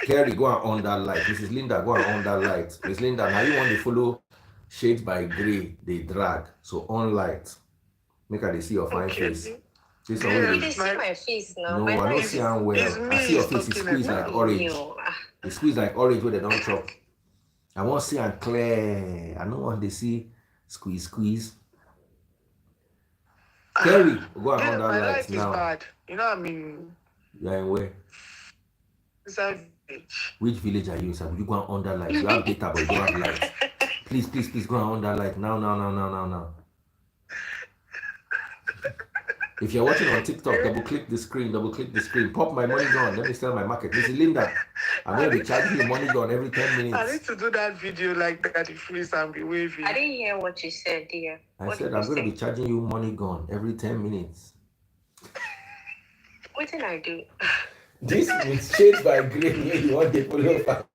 Kerry, go and on that light. Mrs. Linda, go and on that light. Miss Linda, now you want to follow Shades by Grey, they drag. So on light. Make her they see your fine face. See my face now. No, I don't see her well. I see your face is squeezed like orange. It's squeezed like orange where they don't chop. I want to see her clear. I don't want to see squeeze. Kerry, go and on that light now. Bad. You know what I mean? You're in where? Inside village. Which village are you inside? Will you go and on that light? You have data, but you don't have light. Please, go and on that light. Now. If you're watching on TikTok, double click the screen. Pop my money gun. Let me sell my market. Mrs. Linda, I'm going to be charging you money gun every 10 minutes. I need to do that video like that, the freeze and be waving. I didn't hear what you said, dear. I said I'm going to be charging you money gun every 10 minutes. What did I do? This is Shades by Grey. You want the follow fast.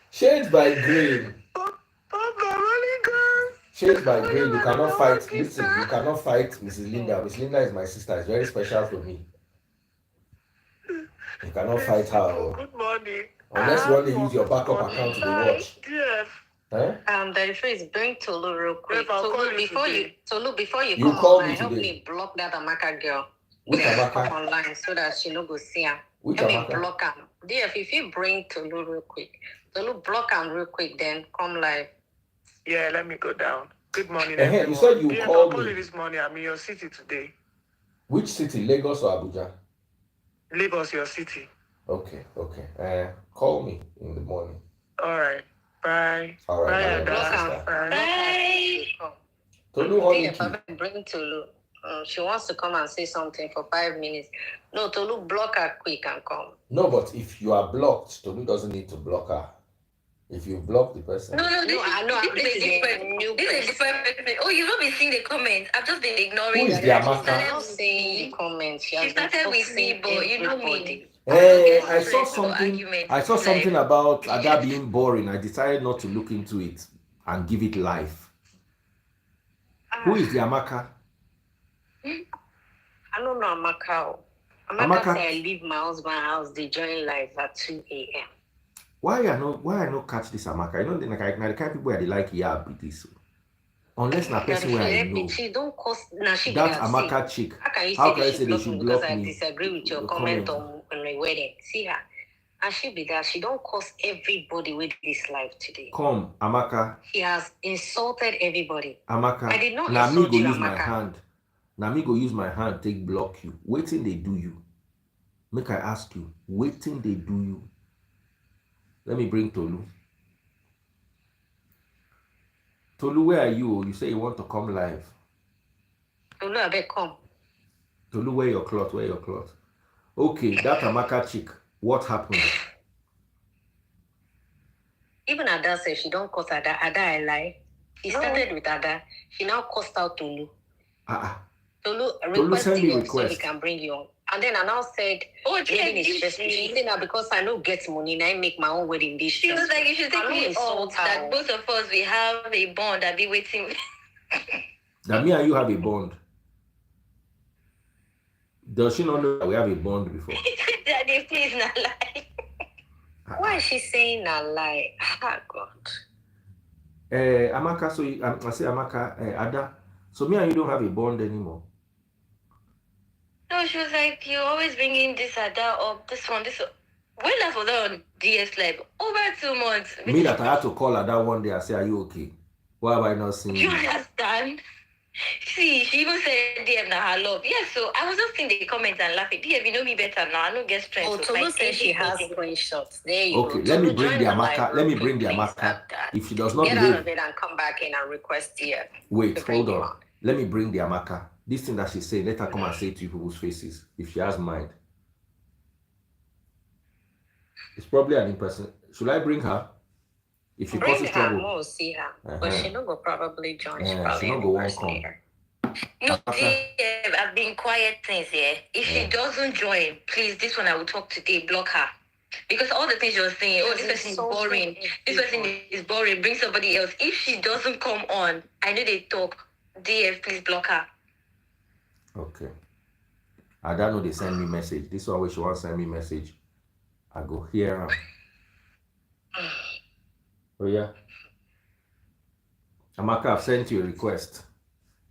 Shades by Grey. Shades by Grey, you cannot fight. Listen, you cannot fight Mrs. Linda. Mrs. Linda is my sister. It's very special for me. You cannot fight her. Good morning. Unless you want to use your backup account to watch. The phrase bring Tolu real quick. Tolu, before you come online, help me block that Amaka girl. Which Amaka? Come online so that she no go see her. Which Help Amaka? me block her. DF, if you bring Tolu real quick, Tolu block him real quick, then come live. Yeah, let me go down. Good morning, everyone. You said you called me. This morning. I'm in your city today. Which city? Lagos or Abuja? Lagos, your city. Okay. Call me in the morning. All right. Bye. All right. Bye. Tolu, bring Tolu. She wants to come and say something for 5 minutes. No, Tolu, block her quick and come. No, but if you are blocked, Tolu doesn't need to block her. If you block the person. No, this is different. This is different. Oh, you've not been seeing the comments. I've just been ignoring. Who is the Amaka? I'm not seeing the comments. She started with me, but you know me. I saw something about Ada being boring. I decided not to look into it and give it life. Who is the Amaka? I don't know Amaka. Amaka said I leave my husband's house. They join live at 2 a.m. Why I not catch this Amaka? You know, the kind of people where they like with this. Unless na person where I know. She don't cost. She that Amaka chick. How can you say they should block me? I disagree with your comment on the wedding. See her. And she be that. She don't cost everybody with this life today. Come, Amaka. She has insulted everybody. Amaka. I did not insult you, use Amaka. My hand. Now me go use my hand, take block you. Waiting they do you. Make I ask you. Waiting they do you. Let me bring Tolu. Tolu, where are you? You say you want to come live. Tolu, I beg come. Tolu, wear your cloth. Okay, that Amaka chick. What happened? Even Ada said she don't cost Ada. Ada, I lie. He started with Ada. She now cost out Tolu. Tolu requested him so he can bring you on. And then I now said, wedding is stressful. She said, now because I don't get money, I make my own wedding this stressful. She was like, you should take me off that both of us, we have a bond. I'll be waiting. That me and you have a bond. Does she not know that we have a bond before? Daddy, please not lie. Why is she saying not lie? Oh, God. Amaka, so I say Amaka, Ada. So me and you don't have a bond anymore. No, she was like, you always bringing this Ada up, this one. When last was that on DS Live? Over 2 months. Me that I had to call Ada one day and say, are you okay? Why have I not seen you? You understand? See, she even said DM na her love. Yeah, so I was just seeing the comments and laughing. DM, you know me better now. I don't get strength. Oh, Tolu said she has screenshots. There you go. Okay, let me bring the Amaka. If she does not get out of it and come back in and request here. Wait, hold on. Let me bring the Amaka. This thing that she's saying, let her come and say it to people's faces if she has mind. It's probably an in-person. Should I bring her? If she causes trouble, we'll see her. But she not go probably join. She she probably not go won't come. No, I've been quiet things here. If she doesn't join, please, this one I will talk today, block her. Because all the things you're saying, oh, this person is boring. This person is boring. Bring somebody else. If she doesn't come on, I know they talk. DF, please block her. Okay. I don't know they send me message. This one where she want to send me message. I go hear her. Oh yeah. Amaka, I've sent you a request.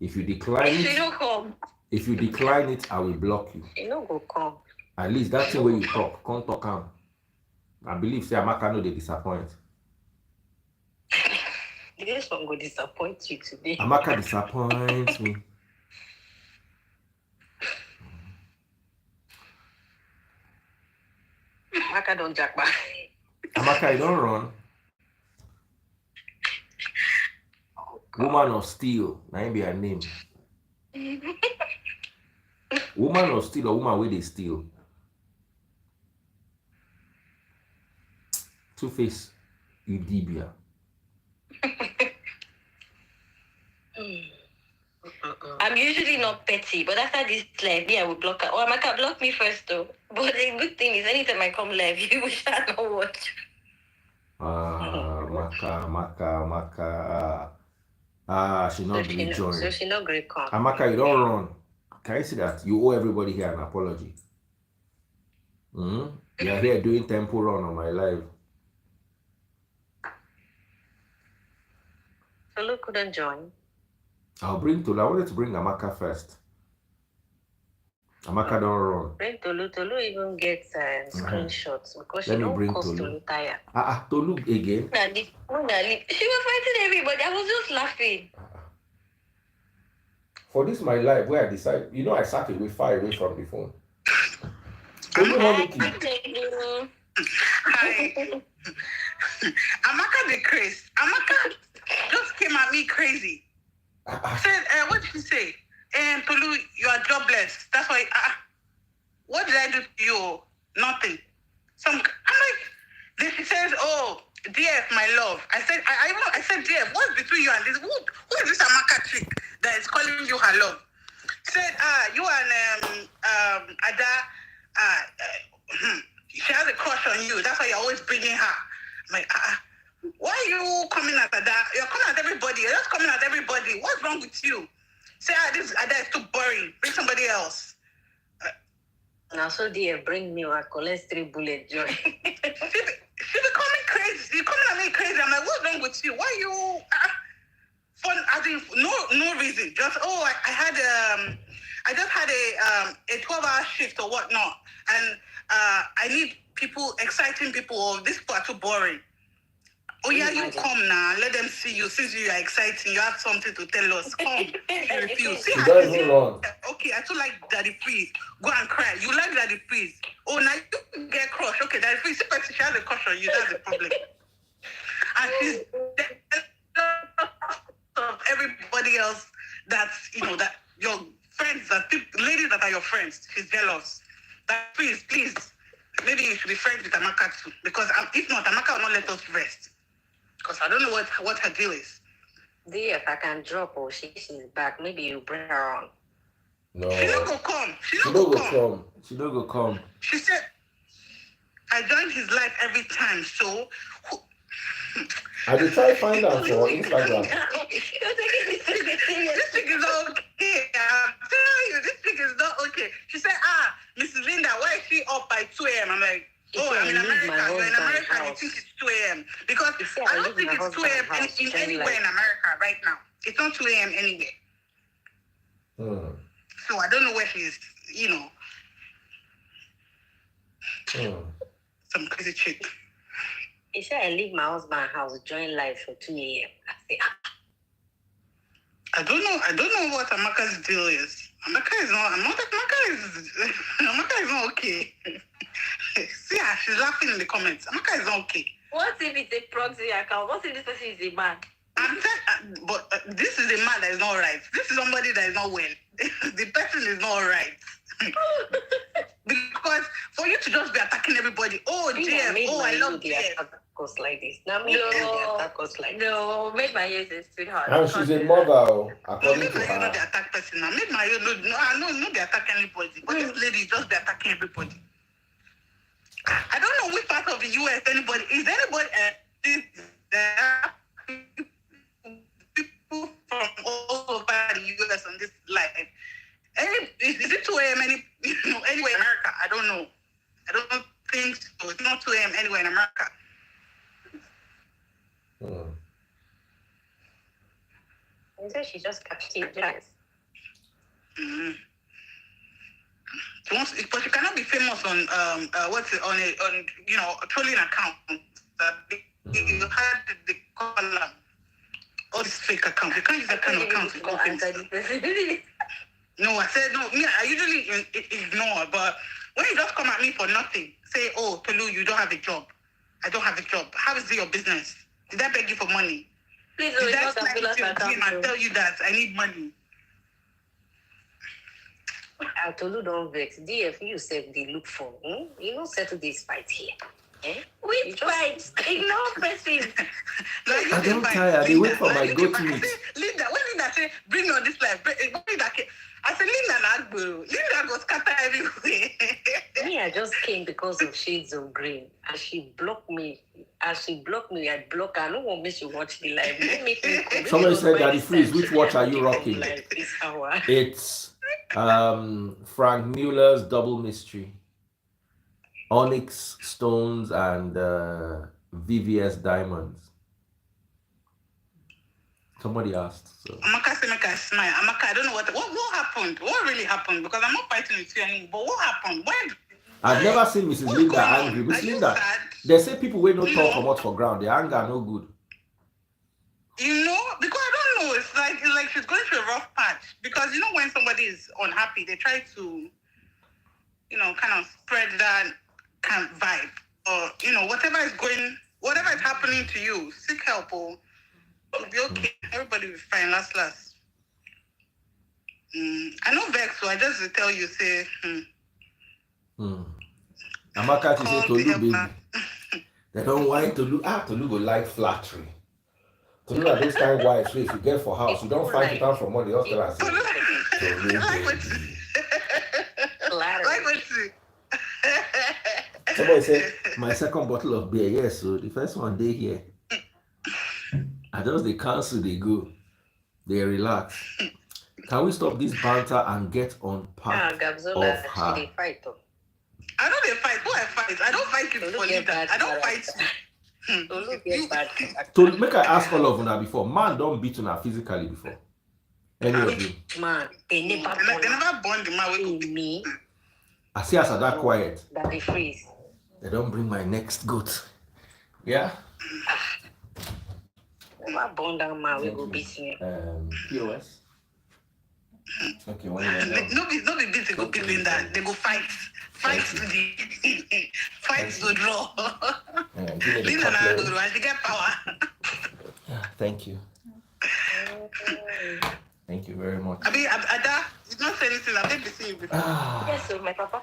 If you decline it, she don't come. If you decline it, I will block you. She no go come. At least that's the way you talk. Can't talk am. I believe say Amaka no they disappoint. This one will disappoint you today. Amaka disappoints me. Amaka don't jack back. Amaka, you don't run. Woman of Steel, that be her name. Woman of Steel or woman where they steal? Two-Face, Udibia. I'm usually not petty, but after this live, I will block her. Oh, Amaka, block me first though. But the good thing is, anytime I come live, you shall not watch. Maka. She not really join. So she not great come. Amaka, you don't run. Can you see that? You owe everybody here an apology. You are here doing tempo run on my live. Tolu couldn't join. I'll bring Tolu. I wanted to bring Amaka first. Amaka don't run. Bring Tolu. Tolu even gets screenshots because Let she me don't bring cause Tolu. Tolu tire. Tolu again. She was fighting everybody. I was just laughing. For this my life where I decide, I sat away far away from the phone. Hi. Amaka the craze. Amaka just came at me crazy. Said, what did she say? Tolu, you are jobless. That's why. What did I do to you? Nothing. I'm like, then she says, oh, DF, my love. I said, I said, DF, what's between you and this? Who is this Amaka chick that is calling you her love? Said, you and Ada, she has a crush on you. That's why you're always bringing her. I'm like, why are you coming at Ada? You're coming at everybody. You're just coming at everybody. What's wrong with you? Say, this Ada is too boring. Bring somebody else. Now, so dear, bring me a cholesterol bullet joy. She be coming crazy. You're coming at me crazy. I'm like, what's wrong with you? Why you? Fun, as in, no reason. Just, I just had a 12-hour shift or whatnot. And I need exciting people, or this people are too boring. Oh yeah, you come now. Let them see you. Since you are exciting, you have something to tell us. Come. She refuse. See, okay, I too like Daddy Freeze. Go and cry. You like Daddy Freeze. Oh, now you get crushed. Okay, Daddy Freeze. She has a crush on you. That's the problem. And she's of everybody else that's, that your friends, ladies that are your friends. She's jealous. That please, maybe you should be friends with Amaka too. Because if not, Amaka will not let us rest. Because I don't know what her deal is. Dear, if I can drop her, she's back. Maybe you bring her on. No. She don't go come. She don't go come. She said, I joined his life every time, so... I did try to find out for Instagram. This thing is not okay. I'm telling you, this thing is not okay. She said, Mrs. Linda, why is she up by 2 a.m.? I'm like, I'm in America. You're in America and you think it's 2 a.m. Because I don't think it's 2 a.m. anywhere in America right now. It's not 2 a.m. anywhere. So I don't know where she is, some crazy chick. He said, I leave my husband's house, join live for 2 a.m. I don't know what Amaka's deal is. Amaka is not okay. See her, she's laughing in the comments. Amaka is not okay. What if it's a proxy account? What if this person is a man? But this is a man that is not right. This is somebody that is not well. The person is not right. Because for you to just be attacking everybody. Oh, GF. Oh, I love GF. Us like this. Now me attack us like no, make my ears a sweetheart. And she's a mother, according make to my her. the attack person now. Make my no, they attack anybody. But this lady just be attacking everybody. I don't know which part of the US anybody is anybody people from all over the US on this line. Is it 2 a.m. anywhere in America? I don't know. I don't think so. It's not 2 a.m. anywhere in America. He said she just capitalized. But you cannot be famous on a trolling account. You had the column. All these fake accounts. You can't use that kind of account to go famous. No, I said no. Me, I usually ignore, but when you just come at me for nothing, say, "Oh, Tolu, you don't have a job. I don't have a job. How is it your business? Did I beg you for money? Please, did I slide into your dream and tell you that I need money?" Tolu don't vex. DF, you said they look for. You don't settle this fight here. Which fight? Ignore person. I don't tire. They wait for my goat meat. Linda, when Linda say, "Bring me on this life," I said, Linda go scatter everywhere. Me, I just came because of Shades of Green. And she blocked me. I block her. I don't want me to watch the live. Somebody said, Daddy Freeze, which watch are you rocking? It's Frank Mueller's Double Mystery. Onyx stones and VVS diamonds. Somebody asked. So. Amaka said, make I smile. Amaka, I don't know what happened. What really happened? Because I'm not fighting with you anymore. But what happened? I've never seen Mrs. Linda angry. Miss Linda, they say people will not talk about for ground. The anger no good. You know, because I don't know. It's like she's going through a rough patch. Because you know when somebody is unhappy, they try to, kind of spread that kind of vibe. Or whatever is happening to you, seek help or it'll be okay. Everybody will be fine. Last. I know vex, so I just tell you, say, Amaka, she said, Tolu, baby. They don't want Tolu. Tolu go like flattery. Tolu are those kind of wives, so if you get for house, you don't fight it out for money. Just tell us. Somebody said, my second bottle of beer, yes, so the first one day here. I just they cancel, they go. They relax. Can we stop this banter and get on part of her? I don't fight. Who I fight? I don't fight you for leader. I don't fight you. To make I ask all of you before, man don't beat you physically before. Any of you? Man, they never born the man with me. I see us are that quiet. That they freeze. They don't bring my next goat. Yeah. Never born that man we go beat me. POS. Okay, one no be beat, they go beat in that. They go fight. Fight to the draw. Linda and I go and she get power. Thank you. Thank you very much. Ada, you don't say anything. I've never seen you before. Yes, so my papa.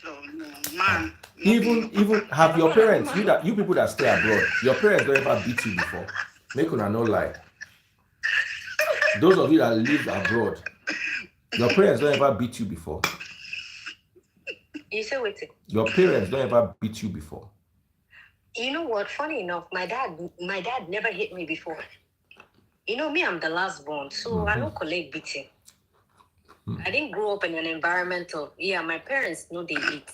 So, no, man. Even have your parents, you people that stay abroad, your parents don't ever beat you before. Make una no lie. Those of you that live abroad, your parents don't ever beat you before. You say waiting. Your parents don't ever beat you before. You know what? Funny enough, my dad never hit me before. You know me, I'm the last born, so I don't collect beating. I didn't grow up in an environment of my parents know they beat.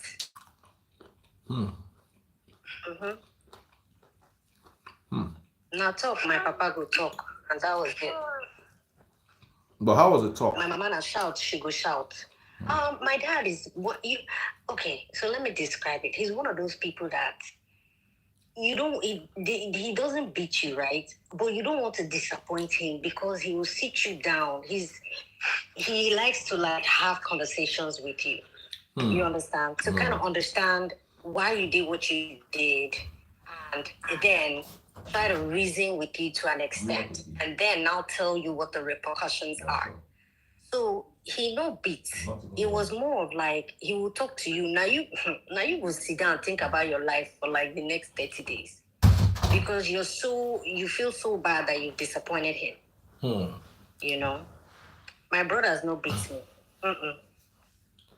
Now talk, my papa go talk, and that was it. But how was the talk? My mama na shout, she go shout. My dad is okay, so let me describe it. He's one of those people that he doesn't beat you, right? But you don't want to disappoint him because he will sit you down. He likes to have conversations with you. You understand? To kind of understand why you did what you did, and then try to reason with you to an extent, and then now tell you what the repercussions are. So he no beat. It was more of like he will talk to you. Now you will sit down and think about your life for like the next 30 days. Because you feel so bad that you disappointed him. You know? My brothers no beat me.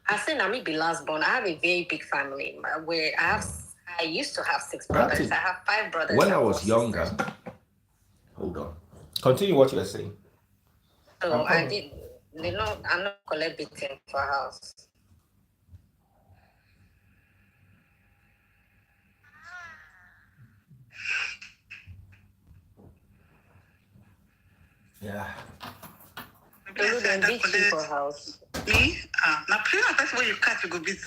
I say I be last born. I have a very big family where I used to have 6 brothers. I have 5 brothers. When I was younger, hold on. Continue what you were saying. So I'm not collect beating for house. Yeah. So then beat you for house. Me? Now, pretty much that's where you catch you go beat.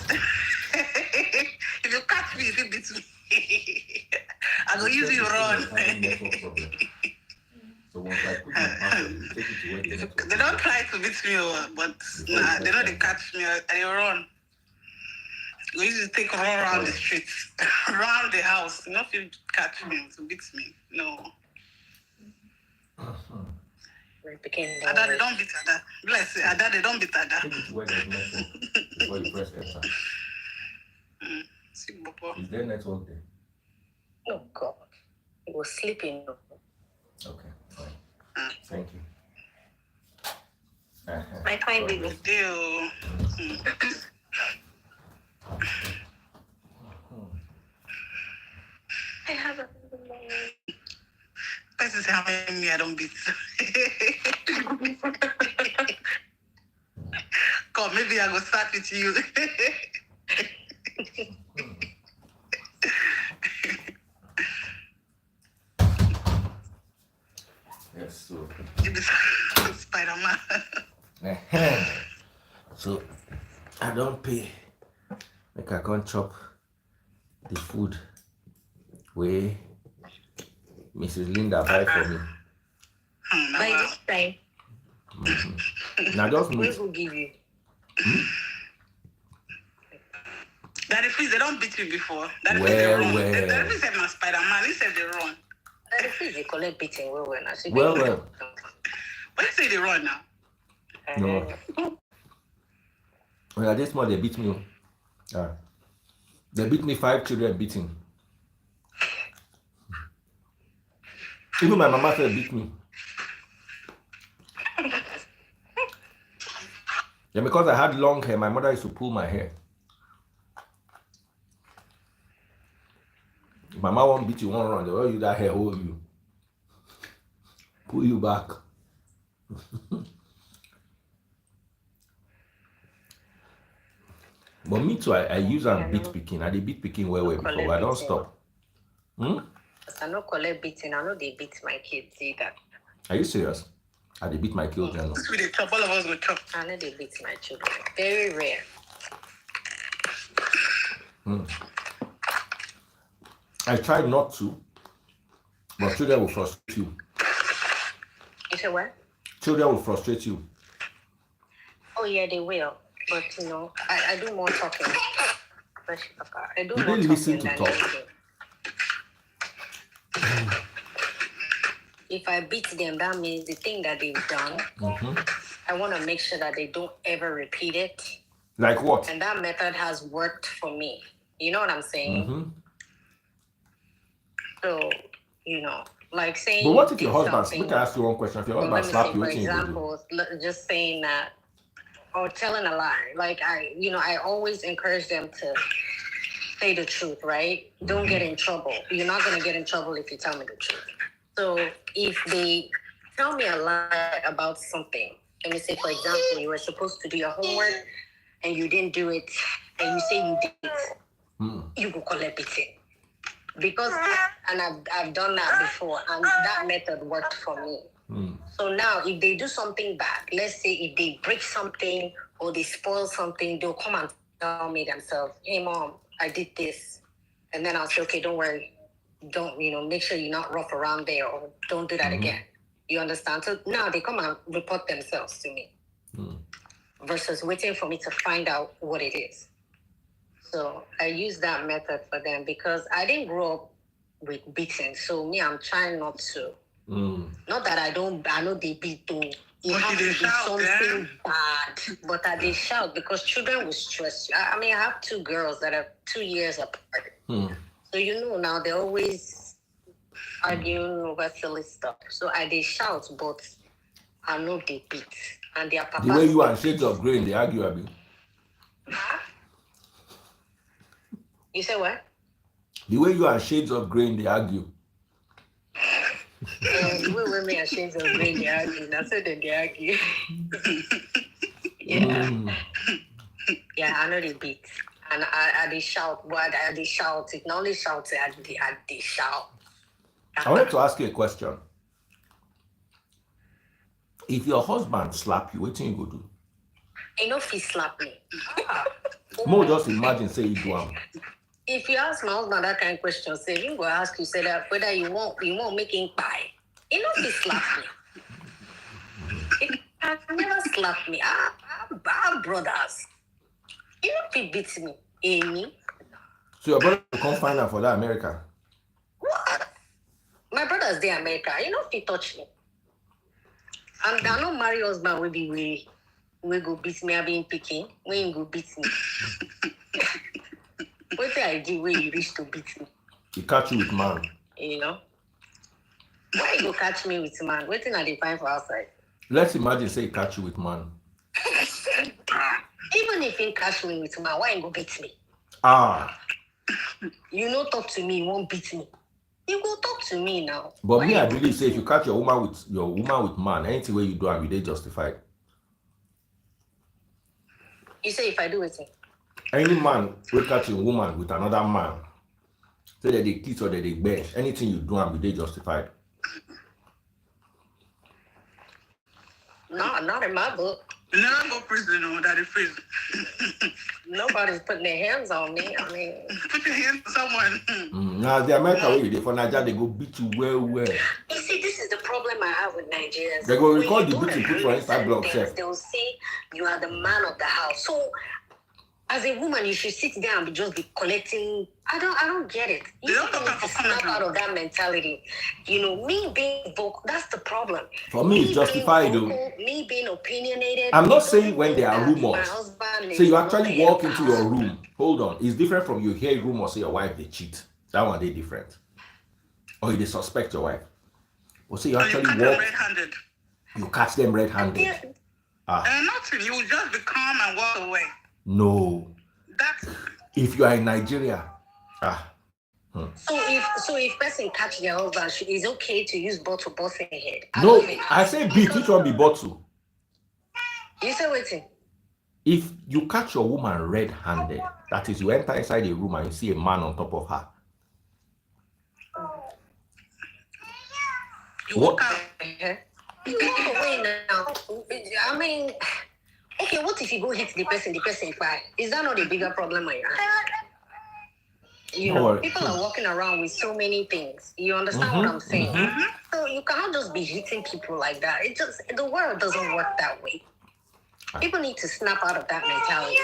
If you catch me, if you beat me, I go use you run. So once I put my password, take it to where the network. They don't try to beat me, but nah, they know they catch me. I run. We used to take run around the streets, around the house. You know, if you catch me to beat me, no. Ada, they don't beat Ada. Bless you, Ada, they don't beat Ada. Take it to where there's network before you press enter. Is there network there? Oh God, he was sleeping. Okay, fine. Thank you. My fine baby. Deal. I have a This is how many I don't beat. God, maybe I go start with you. Yes, so. Spider-Man. So, I don't pay. Like I can't chop the food where Mrs. Linda buy for me. by this time. Now just We move. will give you. Daddy, please, they don't beat you before. Daddy, Well, please, they run. well. Daddy, please, said my Spider-Man. He said they run. Daddy, please, they collect beating. Well. But you say they run now. No. Well, this month they beat me. They beat me 5 children beating. Even my mama said beat me. Yeah, because I had long hair, my mother used to pull my hair. Mama won't beat you, won't run. They will use that hair, hold you. Pull you back. But me too, I use and beat picking. I did beat picking well before, but I don't stop. I no collect beating. I know they beat my kids either. Are you serious? I did beat my children. This with the chop, all of us will chop. I know they beat my children. Very rare. I tried not to, but children will frustrate you. You say what? Children will frustrate you. Oh yeah, they will. But you know, I do more talking. I do You more didn't listen talking to than talk. anything. If I beat them, that means the thing that they've done, I want to make sure that they don't ever repeat it. Like what? And that method has worked for me. You know what I'm saying? So, you know, like saying. But what if your husband? We can ask you one question. If your husband slap you, for example, just saying that, or telling a lie. Like I always encourage them to say the truth, right? Don't get in trouble. You're not gonna get in trouble if you tell me the truth. So if they tell me a lie about something, let me say, for example, you were supposed to do your homework and you didn't do it, and you say you did, you will collect it. Because, and I've done that before, and that method worked for me. So now, if they do something bad, let's say if they break something or they spoil something, they'll come and tell me themselves, "Hey, Mom, I did this," and then I'll say, "Okay, don't worry. Don't, make sure you're not rough around there, or don't do that again." You understand? So now they come and report themselves to me versus waiting for me to find out what it is. So I use that method for them because I didn't grow up with beating. So me, I'm trying not to Not that I know they beat though. It But has they to be shout, something bad. But they shout because children will stress you. I mean, I have 2 girls that are 2 years apart. So now they're always arguing over silly stuff. So they shout, but I know they beat. And their papa. The way you and Shades of Grey, they argue, Abby. You say what? The way you and Shades of Grey, they argue. The way women and Shades of Grey, they argue. That's how they argue. Yeah. Yeah, I know they beat. And they shout. But they shout. It not only shout, they shout. I wanted to ask you a question. If your husband slap you, what do you go do? If he slap me. More just imagine say you do am. If you ask my husband that kind of question, say he will ask you, say that whether you won't make him buy. If he slap me. He can never slap me. Our brothers. If he beats me, Amy. So your brother will come find out for that America. What? My brother's there America. If he touch me. And I don't marry husband will be we go beat me, I been picking. When you go beat me. What the idea where you reach to beat me? He catch you with man. Why you go catch me with man? Waiting at the find for outside. Let's imagine say he catch you with man. Even if he catch me with man, why you go beat me? Talk to me, you won't beat me. You go talk to me now. But me, I believe say if you catch your woman with man, anything where you do and they justified. You say if I do it. Any man will catch a woman with another man, say that they kiss or that they bench, anything you do and they justified. No, not in my book. Never go prison or that is prison. Nobody's putting their hands on me. I mean, put your hands on someone. Now the American way they for Nigeria, they go beat you well. You see, this is the problem I have with Nigerians. They go record the beating put for Insta blog. They will say you are the man of the house. So as a woman, you should sit there and just be collecting. I don't get it. You need to snap out of that mentality. Me being vocal, that's the problem. For me, it's justified though. Me being opinionated. I'm not saying when there are rumors. So you actually walk into your room. Hold on. It's different from you hear rumors say your wife they cheat. That one they different. Or they suspect your wife. Or say you actually walk. Red-handed. You catch them red-handed. And nothing. You will just be calm and walk away. No. If you are in Nigeria. So if person catch their husband, it's okay to use bottle bust in head. No, I say beat. Which one be bottle? You say waiting. If you catch your woman red-handed, that is, you enter inside a room and you see a man on top of her. You walk out. You walk away now. I mean, okay, what if you go hit the person cry? Is that not a bigger problem on your hand? People are walking around with so many things. You understand what I'm saying? So you cannot just be hitting people like that. The world doesn't work that way. People need to snap out of that mentality.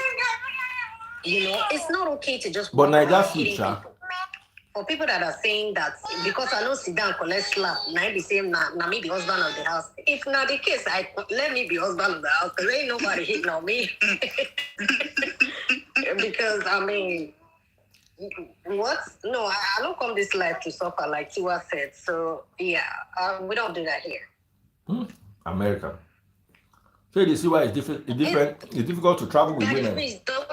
It's not okay to just. But Nigeria future. For people that are saying that because I don't sit down collect slap, now be saying now me be husband of the house. If not the case, let me be husband of the house because ain't nobody hitting on me. Because I mean, what? No, I don't come this life to suffer like Tiwa said. So yeah, we don't do that here. America. So you see why it's different. It's difficult to travel with women. Please don't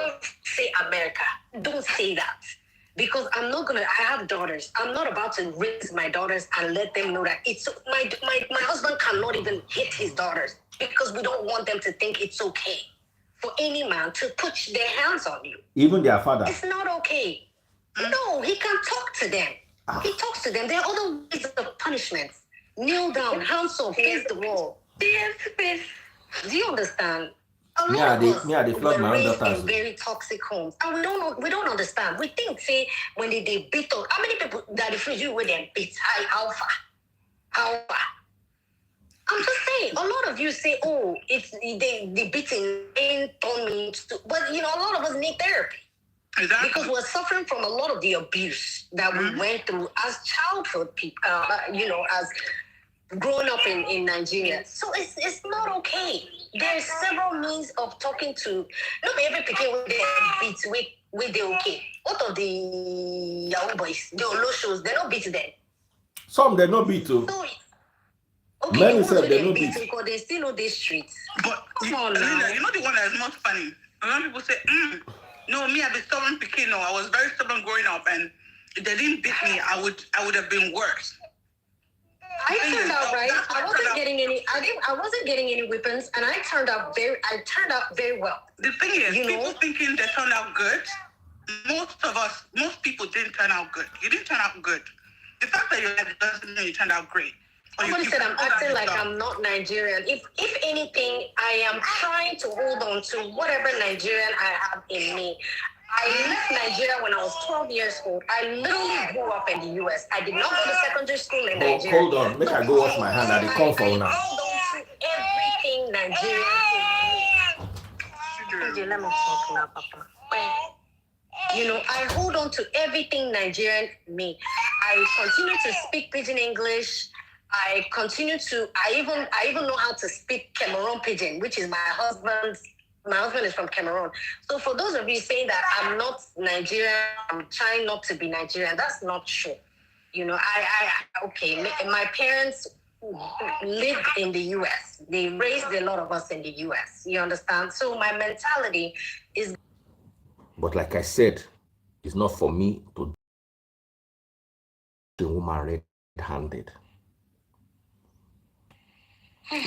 say America. Don't say that. Because I have daughters. I'm not about to raise my daughters and let them know that it's my husband cannot even hit his daughters because we don't want them to think it's okay for any man to put their hands on you. Even their father. It's not okay. No, he can talk to them. He talks to them. There are other ways of punishment. Kneel down, hands off, face the wall. Yes. Do you understand? They flood my own daughters. In very toxic homes, and we don't understand. We think, say, when they beat up, how many people that refuse you when they beat? Alpha. I'm just saying. A lot of you say, "Oh, it's the beating ain't on me," but a lot of us need therapy. Exactly. Because we're suffering from a lot of the abuse that we went through as childhood people. As growing up in Nigeria. So it's not okay. There's several means of talking to. Not every pikin with their beats with the okay. What of the Yahoo boys, the low shows, they don't beat them. Some they not beat too. So, okay, Many the said ones they they no beat beat. because they still know these streets. But Come on now. Linda, you know the one that is most funny? When people say, no, me, I've been stubborn picking. No, I was very stubborn growing up, and if they didn't beat me, I would have been worse. I turned out right. I wasn't getting any weapons, and I turned out very well. The thing is, You people know? thinking they turned out good. Most people didn't turn out good. You didn't turn out good. The fact that you're alive doesn't mean you turned out great. Somebody said I'm acting like I'm not Nigerian. If anything, I am trying to hold on to whatever Nigerian I have in me. I left Nigeria when I was 12 years old. I literally grew up in the US. I did not go to secondary school in Nigeria. Hold on, make I go wash my hand at the comfort now. I hold on to everything Nigerian. Let me talk now, Papa. You know, I hold on to everything Nigerian in me. I continue to speak Pidgin English. I even know how to speak Cameroon Pidgin, which is my husband is from Cameroon. So for those of you saying that I'm not Nigerian, I'm trying not to be Nigerian, that's not true. You know, my parents lived in the US. They raised a lot of us in the US. You understand? So my mentality is. But like I said, it's not for me to the woman red-handed.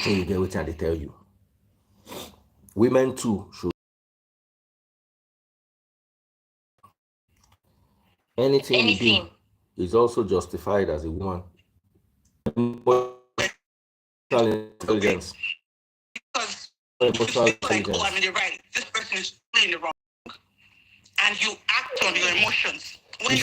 So you get what I tell you. Women too should. Anything you do is also justified as a woman. Emotional intelligence. Because Emotional like, intelligence. oh, I'm in the right. This person is playing the wrong. And you act on your emotions. When you